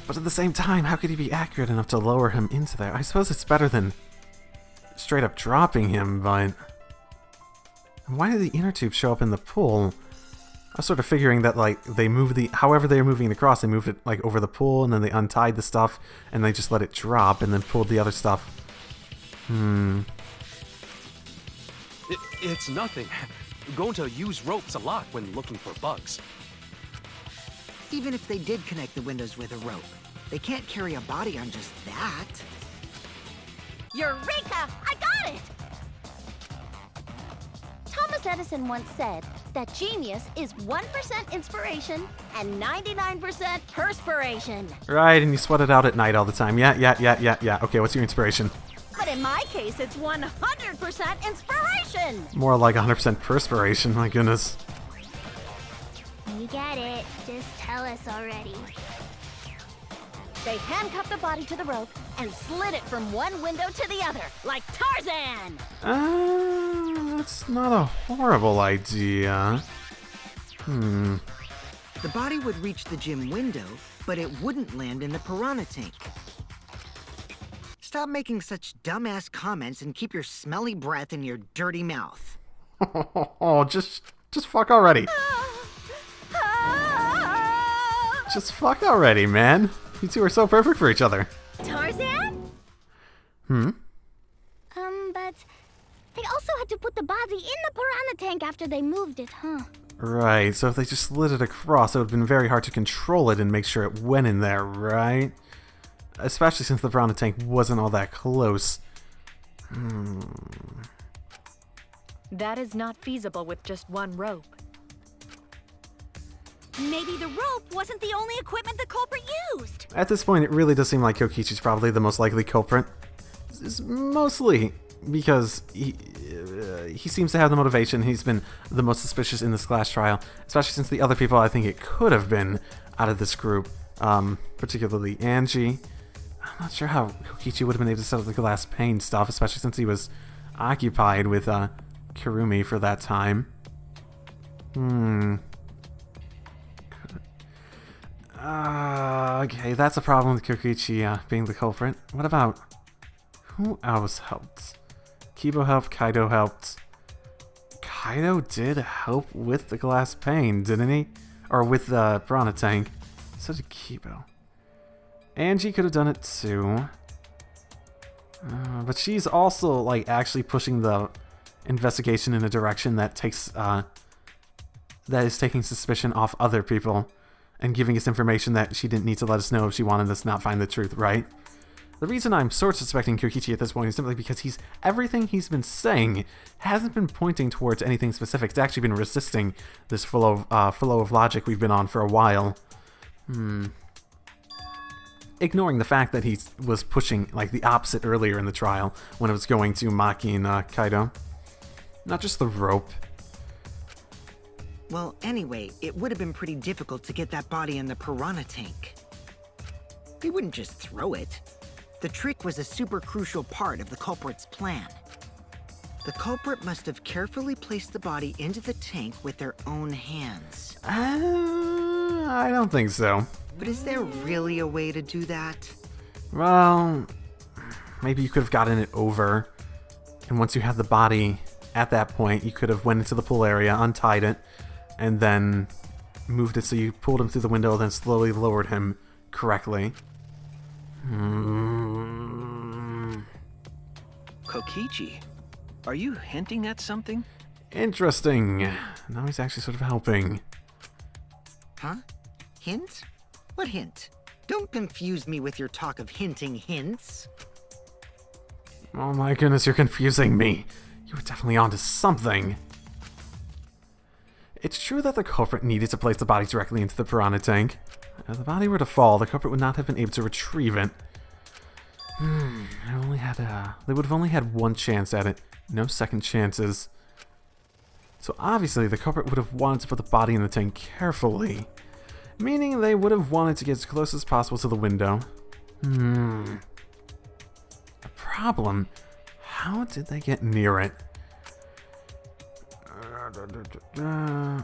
Speaker 2: But at the same time, how could he be accurate enough to lower him into there? I suppose it's better than straight up dropping him, but... Why did the inner tube show up in the pool? I was sort of figuring that, like, they moved however they were moving it across, they moved it, like, over the pool, and then they untied the stuff, and they just let it drop, and then pulled the other stuff.
Speaker 3: It's nothing. Going to use ropes a lot when looking for bugs.
Speaker 6: Even if they did connect the windows with a rope, they can't carry a body on just that.
Speaker 13: Eureka! I got it! Thomas Edison once said that genius is 1% inspiration and 99% perspiration.
Speaker 2: Right, and you sweat it out at night all the time. Yeah. Okay, what's your inspiration?
Speaker 13: But in my case, it's 100% inspiration!
Speaker 2: More like 100% perspiration, my goodness.
Speaker 4: You get it. Just tell us already.
Speaker 13: They handcuffed the body to the rope and slid it from one window to the other, like Tarzan!
Speaker 2: That's not a horrible idea.
Speaker 6: The body would reach the gym window, but it wouldn't land in the piranha tank. Stop making such dumbass comments and keep your smelly breath in your dirty mouth.
Speaker 2: Oh, just fuck already. Just fuck already, man. You two are so perfect for each other.
Speaker 4: Tarzan? But they also had to put the body in the piranha tank after they moved it, huh?
Speaker 2: Right, so if they just slid it across, it would have been very hard to control it and make sure it went in there, right? Especially since the piranha tank wasn't all that close.
Speaker 11: That is not feasible with just one rope.
Speaker 13: Maybe the rope wasn't the only equipment the culprit used.
Speaker 2: At this point, it really does seem like Kokichi's probably the most likely culprit. Mostly because he seems to have the motivation. He's been the most suspicious in this class trial, especially since the other people I think it could have been out of this group, particularly Angie. I'm not sure how Kokichi would have been able to set up the glass pane stuff, especially since he was occupied with Kirumi for that time. Okay, that's a problem with Kokichi being the culprit. What about... Who else helped? Kibo helped, Kaido helped. Kaido did help with the glass pane, didn't he? Or with the piranha tank. So did Kibo. Angie could have done it too. But she's also, like, actually pushing the investigation in a direction that takes, that is taking suspicion off other people. And giving us information that she didn't need to let us know if she wanted us to not find the truth, right? The reason I'm sort of suspecting Kokichi at this point is simply because everything he's been saying hasn't been pointing towards anything specific. It's actually been resisting this flow of logic we've been on for a while. Ignoring the fact that he was pushing like the opposite earlier in the trial when it was going to Maki and Kaido. Not just the rope.
Speaker 6: Well, anyway, it would have been pretty difficult to get that body in the piranha tank. They wouldn't just throw it. The trick was a super crucial part of the culprit's plan. The culprit must have carefully placed the body into the tank with their own hands.
Speaker 2: I don't think so.
Speaker 6: But is there really a way to do that?
Speaker 2: Well, maybe you could have gotten it over. And once you had the body at that point, you could have went into the pool area, untied it, and then moved it so you pulled him through the window, then slowly lowered him correctly.
Speaker 8: Kokichi, are you hinting at something?
Speaker 2: Interesting. Now he's actually sort of helping.
Speaker 6: Huh? Hint? What hint? Don't confuse me with your talk of hinting hints.
Speaker 2: Oh my goodness, you're confusing me. You were definitely onto something. It's true that the culprit needed to place the body directly into the piranha tank. If the body were to fall, the culprit would not have been able to retrieve it. They would have only had one chance at it. No second chances. So obviously the culprit would have wanted to put the body in the tank carefully. Meaning they would have wanted to get as close as possible to the window. A problem. How did they get near it?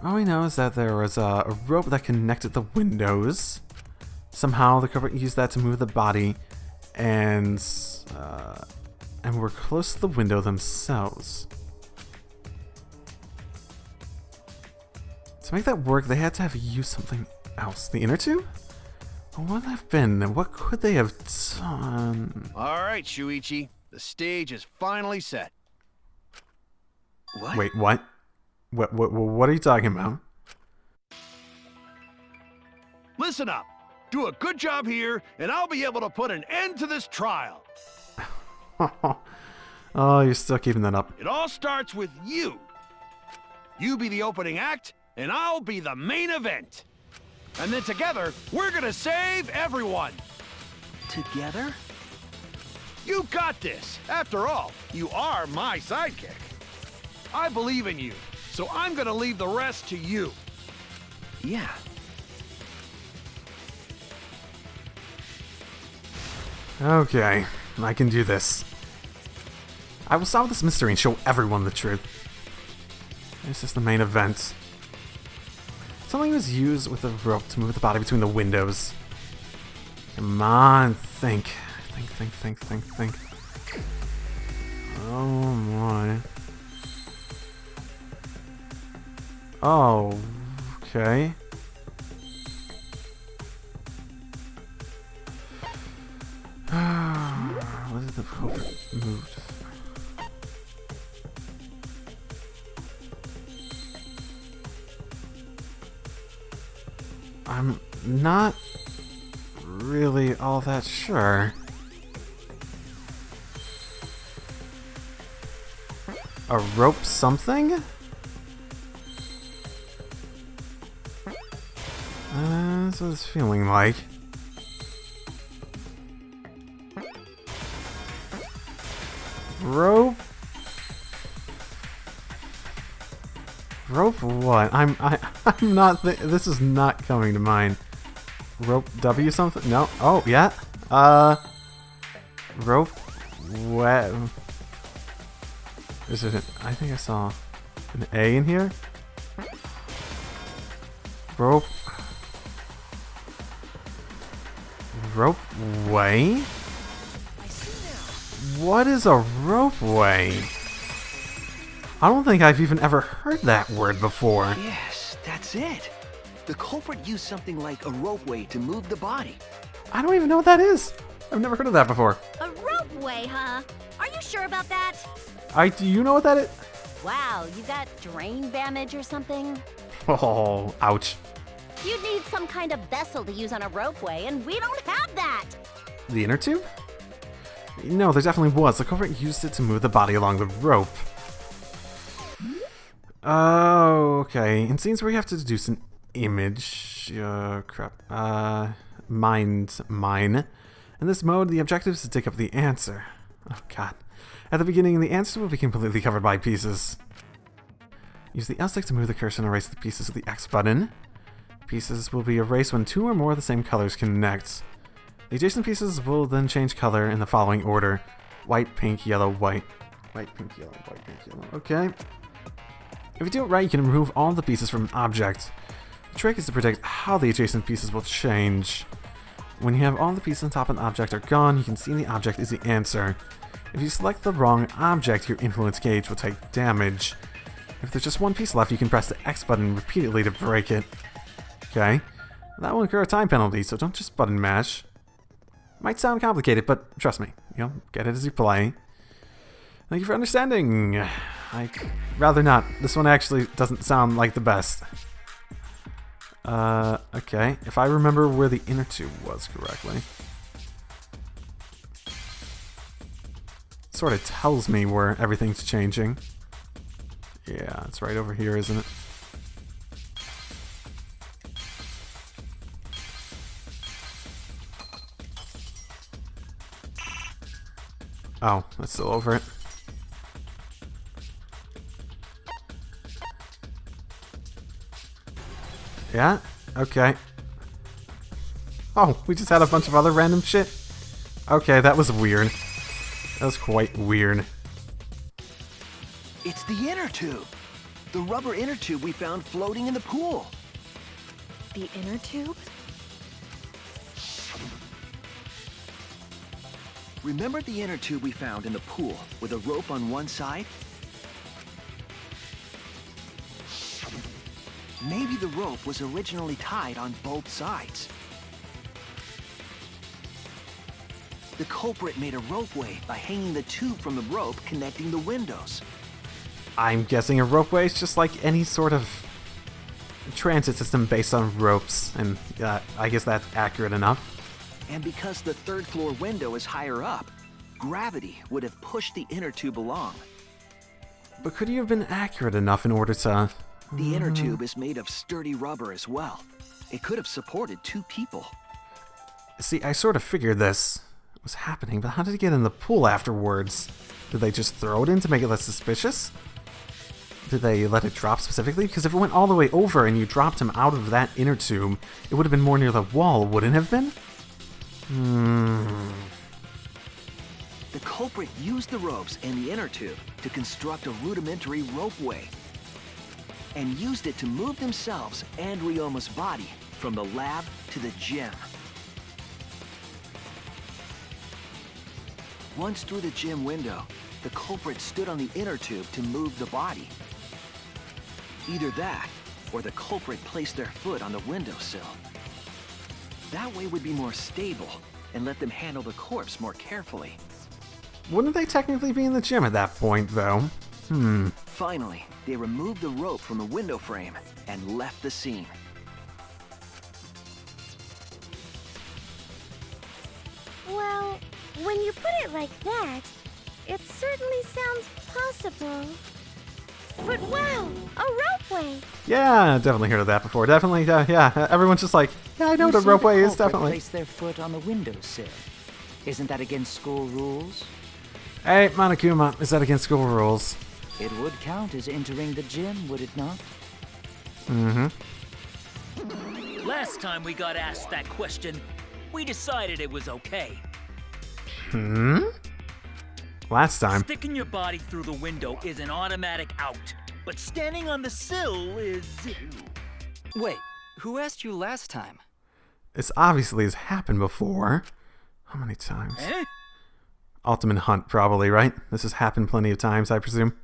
Speaker 2: All we know is that there was a rope that connected the windows. Somehow the culprit used that to move the body, and were close to the window themselves. To make that work, they had to have used something else. The inner tube? What would that have been? What could they have done?
Speaker 9: All right, Shuichi. The stage is finally set.
Speaker 8: What?
Speaker 2: Wait, what? What are you talking about?
Speaker 9: Listen up. Do a good job here, and I'll be able to put an end to this trial.
Speaker 2: Oh, you're still keeping that up.
Speaker 9: It all starts with you. You be the opening act, and I'll be the main event. And then together, we're gonna save everyone.
Speaker 8: Together?
Speaker 9: You got this. After all, you are my sidekick. I believe in you, so I'm gonna leave the rest to you.
Speaker 8: Yeah.
Speaker 2: Okay, I can do this. I will solve this mystery and show everyone the truth. This is the main event. Something was used with a rope to move the body between the windows. Come on, think. Think. Oh my. Oh, okay. What did the culprit move? I'm not really all that sure. A rope something? That's what it's feeling like. Rope? Rope what? I'm not this is not coming to mind. Rope W something? No. Oh, yeah. Rope web. Is it I think I saw an A in here. Rope way? What is a ropeway? I don't think I've even ever heard that word before.
Speaker 8: Yes, that's it. The culprit used something like a ropeway to move the body.
Speaker 2: I don't even know what that is. I've never heard of that before.
Speaker 13: A ropeway, huh? Are you sure about that?
Speaker 2: Do you know what that is?
Speaker 14: Wow, you got drain damage or something?
Speaker 2: Oh, ouch.
Speaker 14: You'd need some kind of vessel to use on a ropeway, and we don't have that!
Speaker 2: The inner tube? No, there definitely was. The culprit used it to move the body along the rope. Oh, okay. In scenes where you have to deduce an image... mine. In this mode, the objective is to dig up the answer. Oh, God. At the beginning, the answer will be completely covered by pieces. Use the L stick to move the cursor and erase the pieces with the X button. Pieces will be erased when two or more of the same colors connect. The adjacent pieces will then change color in the following order. White, pink, yellow, white. White, pink, yellow, white, pink, yellow. Okay. If you do it right, you can remove all the pieces from an object. The trick is to predict how the adjacent pieces will change. When you have all the pieces on top of an object are gone, you can see the object is the answer. If you select the wrong object, your influence gauge will take damage. If there's just one piece left, you can press the X button repeatedly to break it. Okay. That will incur a time penalty, so don't just button mash. Might sound complicated, but trust me, get it as you play. Thank you for understanding. I'd rather not. This one actually doesn't sound like the best. Okay. If I remember where the inner tube was correctly. Sort of tells me where everything's changing. Yeah, it's right over here, isn't it? Oh, that's still over it. Yeah? Okay. Oh, we just had a bunch of other random shit? Okay, that was weird. That was quite weird.
Speaker 8: It's the inner tube. The rubber inner tube we found floating in the pool.
Speaker 11: The inner tube?
Speaker 8: Remember the inner tube we found in the pool with a rope on one side? Maybe the rope was originally tied on both sides. The culprit made a ropeway by hanging the tube from the rope connecting the windows.
Speaker 2: I'm guessing a ropeway is just like any sort of transit system based on ropes, and I guess that's accurate enough.
Speaker 8: And because the third floor window is higher up, gravity would have pushed the inner tube along.
Speaker 2: But could you have been accurate enough in order to...
Speaker 8: The inner tube is made of sturdy rubber as well. It could have supported 2 people.
Speaker 2: See, I sort of figured this was happening, but how did it get in the pool afterwards? Did they just throw it in to make it less suspicious? Did they let it drop specifically? Because if it went all the way over and you dropped him out of that inner tube, it would have been more near the wall, wouldn't it have been?
Speaker 8: The culprit used the ropes and the inner tube to construct a rudimentary ropeway, and used it to move themselves and Ryoma's body from the lab to the gym. Once through the gym window, the culprit stood on the inner tube to move the body. Either that, or the culprit placed their foot on the windowsill. That way would be more stable and let them handle the corpse more carefully.
Speaker 2: Wouldn't they technically be in the gym at that point, though?
Speaker 8: Finally, they removed the rope from the window frame and left the scene.
Speaker 4: Well, when you put it like that, it certainly sounds possible. But wow, a ropeway!
Speaker 2: Yeah, definitely heard of that before. Definitely, yeah. Everyone's just like, yeah, I know what a ropeway is, definitely.
Speaker 10: Place their foot on the windowsill. Isn't that against school rules?
Speaker 2: Hey, Monokuma, is that against school rules?
Speaker 10: It would count as entering the gym, would it not?
Speaker 15: Last time we got asked that question, we decided it was okay.
Speaker 2: Last time?
Speaker 15: Sticking your body through the window is an automatic out, but standing on the sill is...
Speaker 12: Wait, who asked you last time?
Speaker 2: This obviously has happened before. How many times? Ultimate Hunt, probably, right? This has happened plenty of times, I presume.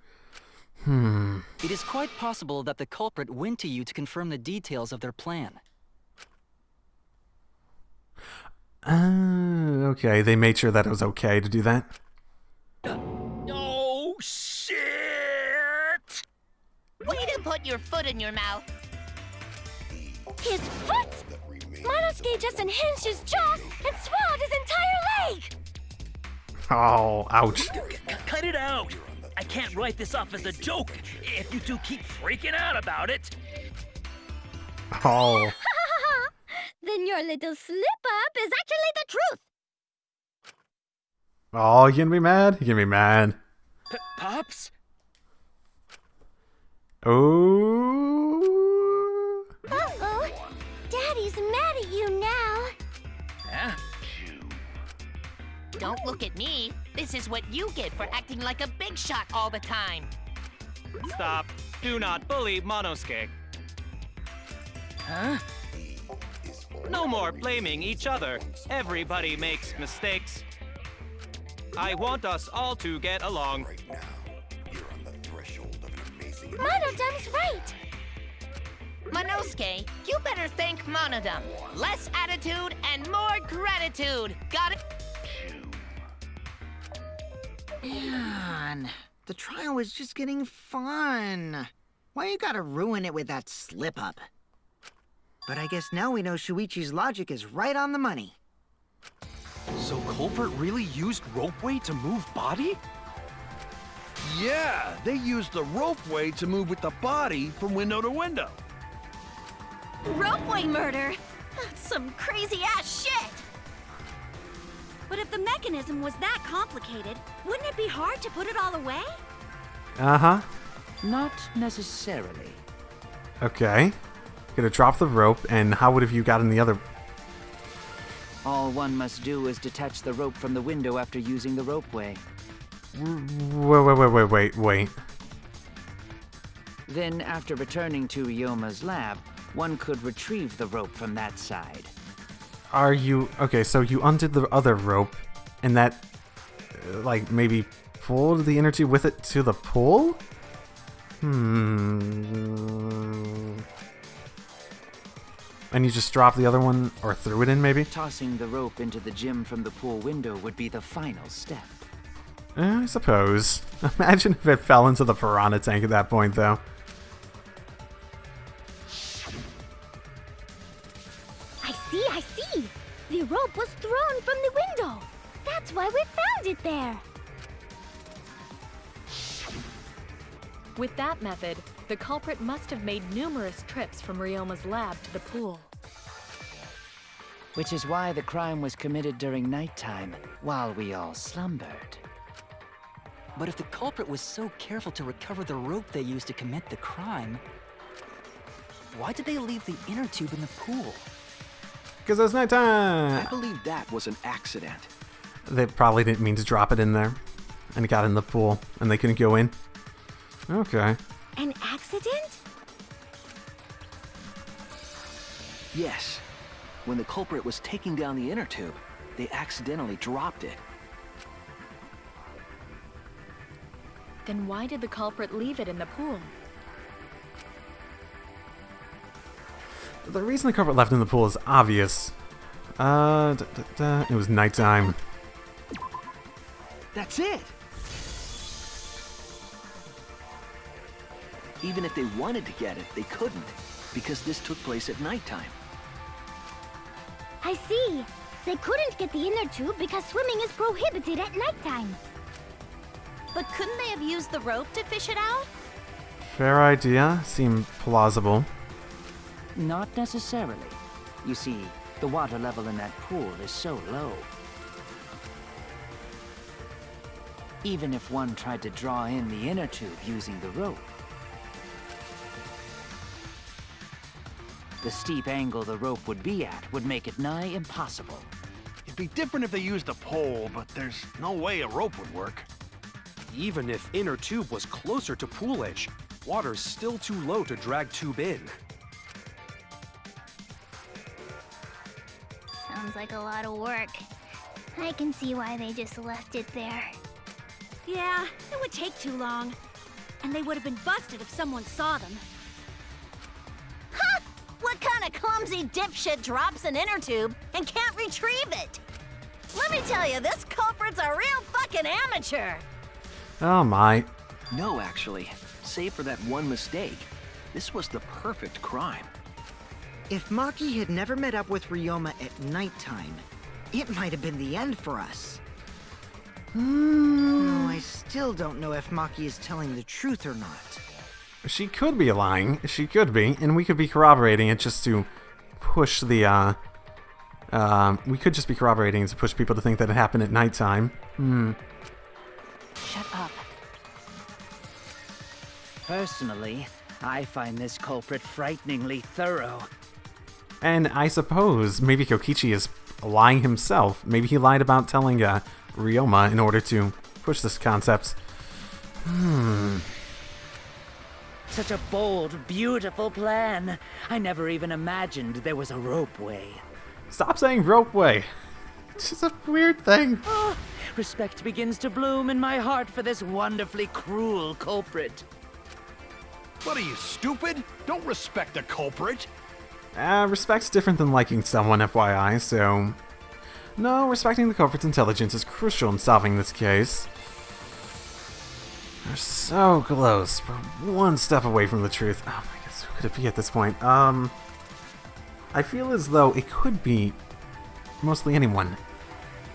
Speaker 12: It is quite possible that the culprit went to you to confirm the details of their plan.
Speaker 2: Okay, they made sure that it was okay to do that.
Speaker 15: Oh, shit!
Speaker 1: Way to put your foot in your mouth.
Speaker 4: His foot? Monosuke just unhinged his jaw and swallowed his entire leg!
Speaker 2: Oh, ouch.
Speaker 15: Cut it out! I can't write this off as a joke if you two keep freaking out about it.
Speaker 2: Oh.
Speaker 4: Then your little slip-up is actually the truth!
Speaker 2: Oh, you gonna be mad? You gonna be mad.
Speaker 15: Pops?
Speaker 2: Oh.
Speaker 4: Uh-oh. Daddy's mad at you now.
Speaker 15: Huh?
Speaker 1: Don't look at me. This is what you get for acting like a big shot all the time.
Speaker 16: Stop. Do not bully Monosuke.
Speaker 15: Huh?
Speaker 16: No more blaming each other. Everybody makes mistakes. I want us all to get along.
Speaker 4: Monodum's right.
Speaker 1: Monosuke, you better thank Monodum. Less attitude and more gratitude. Got it?
Speaker 6: Man, the trial was just getting fun. Why you gotta ruin it with that slip-up? But I guess now we know Shuichi's logic is right on the money.
Speaker 3: So culprit really used ropeway to move body?
Speaker 9: Yeah, they used the ropeway to move with the body from window to window.
Speaker 13: Ropeway murder? That's some crazy-ass shit! But if the mechanism was that complicated, wouldn't it be hard to put it all away?
Speaker 2: Uh-huh.
Speaker 10: Not necessarily.
Speaker 2: Okay. Gonna drop the rope, and how would have you gotten the other...
Speaker 10: All one must do is detach the rope from the window after using the ropeway.
Speaker 2: Wait.
Speaker 10: Then, after returning to Ryoma's lab, one could retrieve the rope from that side.
Speaker 2: Are you... Okay, so you undid the other rope, and that, like, maybe pulled the energy with it to the pool? And you just dropped the other one, or threw it in, maybe?
Speaker 10: Tossing the rope into the gym from the pool window would be the final step.
Speaker 2: I suppose. Imagine if it fell into the piranha tank at that point, though.
Speaker 4: I see! The rope was thrown from the window! That's why we found it there!
Speaker 11: With that method, the culprit must have made numerous trips from Ryoma's lab to the pool.
Speaker 10: Which is why the crime was committed during nighttime, while we all slumbered.
Speaker 12: But if the culprit was so careful to recover the rope they used to commit the crime, why did they leave the inner tube in the pool?
Speaker 2: Because it was nighttime!
Speaker 8: I believe that was an accident.
Speaker 2: They probably didn't mean to drop it in there. And it got in the pool, and they couldn't go in. Okay.
Speaker 4: An accident?
Speaker 8: Yes. When the culprit was taking down the inner tube, they accidentally dropped it.
Speaker 11: Then why did the culprit leave it in the pool?
Speaker 2: The reason the culprit left it in the pool is obvious. It was nighttime.
Speaker 8: That's it! Even if they wanted to get it, they couldn't, because this took place at nighttime.
Speaker 4: I see. They couldn't get the inner tube because swimming is prohibited at nighttime.
Speaker 14: But couldn't they have used the rope to fish it out?
Speaker 2: Fair idea. Seemed plausible.
Speaker 10: Not necessarily. You see, the water level in that pool is so low. Even if one tried to draw in the inner tube using the rope, the steep angle the rope would be at would make it nigh impossible.
Speaker 9: It'd be different if they used a pole, but there's no way a rope would work.
Speaker 3: Even if inner tube was closer to pool edge, water's still too low to drag tube in.
Speaker 4: Sounds like a lot of work. I can see why they just left it there.
Speaker 13: Yeah, it would take too long. And they would have been busted if someone saw them.
Speaker 14: Ha! What kind of clumsy dipshit drops an inner tube and can't retrieve it? Let me tell you, this culprit's a real fucking amateur.
Speaker 2: Oh my.
Speaker 8: No, actually. Save for that one mistake, this was the perfect crime.
Speaker 6: If Maki had never met up with Ryoma at nighttime, it might have been the end for us. No, I still don't know if Maki is telling the truth or not.
Speaker 2: She could be lying. She could be, and we could be corroborating it just to push the, we could just be corroborating it to push people to think that it happened at nighttime.
Speaker 7: Shut up.
Speaker 10: Personally, I find this culprit frighteningly thorough.
Speaker 2: And I suppose maybe Kokichi is lying himself. Maybe he lied about telling Ryoma in order to push this concept.
Speaker 10: Such a bold, beautiful plan. I never even imagined there was a ropeway.
Speaker 2: Stop saying ropeway. It's just a weird thing.
Speaker 10: Oh, respect begins to bloom in my heart for this wonderfully cruel culprit.
Speaker 9: What are you, stupid? Don't respect the culprit.
Speaker 2: Respect's different than liking someone, FYI, so... No, respecting the culprit's intelligence is crucial in solving this case. We're so close. We're one step away from the truth. Oh my goodness, who could it be at this point? I feel as though it could be mostly anyone.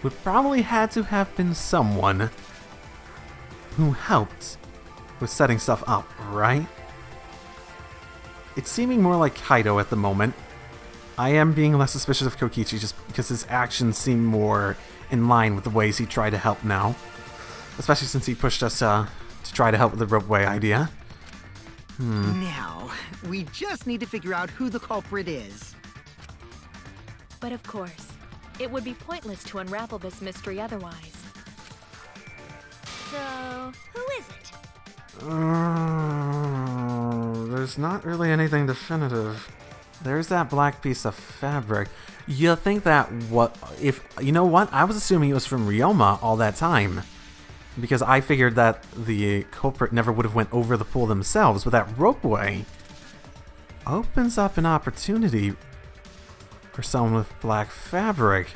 Speaker 2: Would probably had to have been someone who helped with setting stuff up, right? It's seeming more like Kaido at the moment. I am being less suspicious of Kokichi just because his actions seem more in line with the ways he tried to help now. Especially since he pushed us to try to help with the ropeway idea.
Speaker 6: Now, we just need to figure out who the culprit is.
Speaker 11: But of course, it would be pointless to unravel this mystery otherwise.
Speaker 13: So, who is it?
Speaker 2: There's not really anything definitive. There's that black piece of fabric. You think that you know what? I was assuming it was from Ryoma all that time. Because I figured that the culprit never would have went over the pool themselves, but that ropeway opens up an opportunity for someone with black fabric.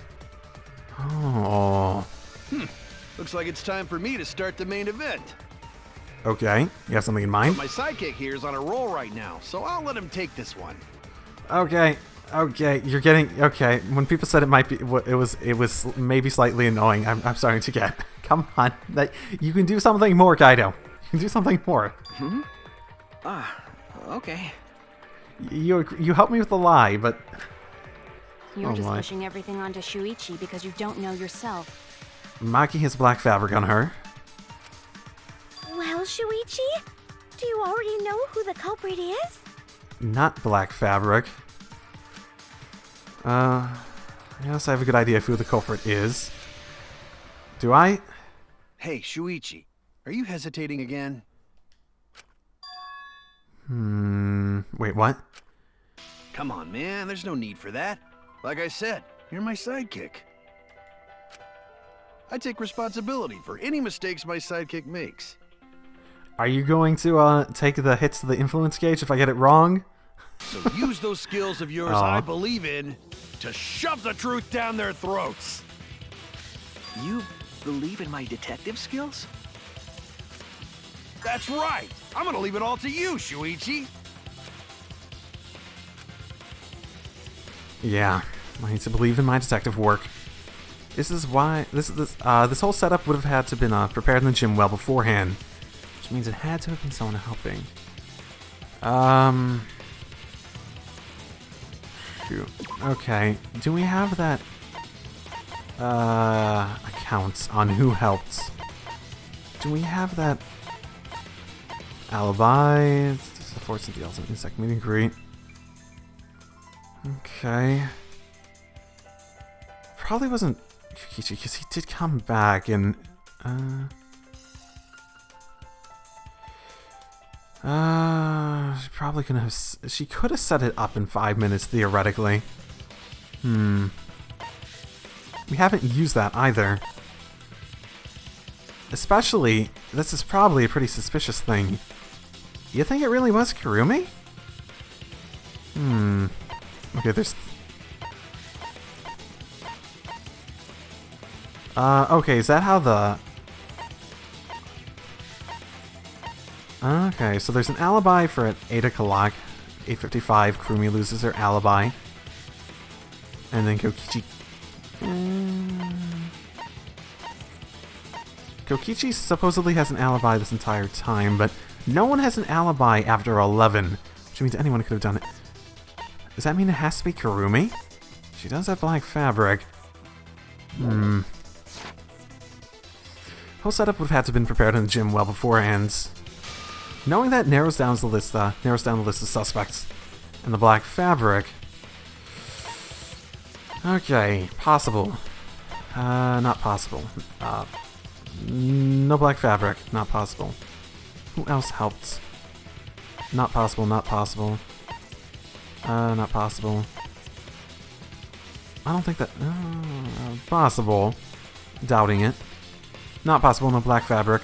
Speaker 2: Oh.
Speaker 9: Looks like it's time for me to start the main event.
Speaker 2: Okay, you have something in mind?
Speaker 9: But my sidekick here is on a roll right now, so I'll let him take this one.
Speaker 2: Okay, you're getting okay. When people said it might be, it was maybe slightly annoying. I'm starting to get. Come on, you can do something more, Kaido. You can do something more.
Speaker 8: Okay.
Speaker 2: You helped me with the lie, but
Speaker 7: You're just pushing everything onto Shuichi because you don't know yourself.
Speaker 2: Maki has black fabric on her.
Speaker 13: Well, Shuichi, do you already know who the culprit is?
Speaker 2: Not black fabric. Yes, I have a good idea of who the culprit is. Do I?
Speaker 9: Hey, Shuichi, are you hesitating again?
Speaker 2: Wait, what?
Speaker 9: Come on, man, there's no need for that. Like I said, you're my sidekick. I take responsibility for any mistakes my sidekick makes.
Speaker 2: Are you going to take the hits to the influence gauge if I get it wrong?
Speaker 9: So use those skills of yours I believe in to shove the truth down their throats.
Speaker 8: You believe in my detective skills?
Speaker 9: That's right. I'm gonna leave it all to you, Shuichi.
Speaker 2: Yeah, I need to believe in my detective work. This is why this whole setup would have had to have been prepared in the gym well beforehand, which means it had to have been someone helping. Shoot. Okay, do we have that account on who helped? Do we have that alibi? This is the force of the ultimate insect meet and greet. Okay. Probably wasn't Yukichi because he did come back and she probably couldn't have. She could have set it up in 5 minutes theoretically. We haven't used that either. Especially, this is probably a pretty suspicious thing. You think it really was Kurumi? Okay, there's... okay, is that how the... Okay, so there's an alibi for at 8 o'clock. 8:55, Kurumi loses her alibi. And then Kokichi... Kokichi supposedly has an alibi this entire time, but no one has an alibi after 11, which means anyone could have done it. Does that mean it has to be Kurumi? She does have black fabric. Whole setup would have had to have been prepared in the gym well beforehand. Knowing that narrows down the list of suspects. And the black fabric. Okay, possible. Not possible. No black fabric, not possible. Who else helped? Not possible, not possible. Not possible. I don't think that... possible. Doubting it. Not possible, no black fabric.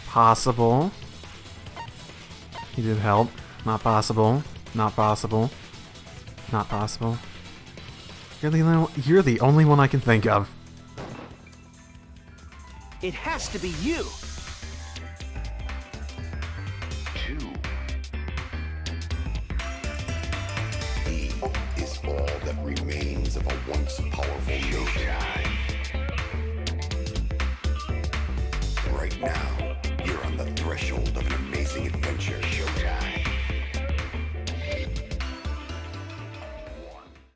Speaker 2: Possible. He did help. Not possible. Not possible. Not possible. You're the only one I can think of.
Speaker 8: It has to be you.
Speaker 17: 2. He is all that remains of a once powerful nation. Right now,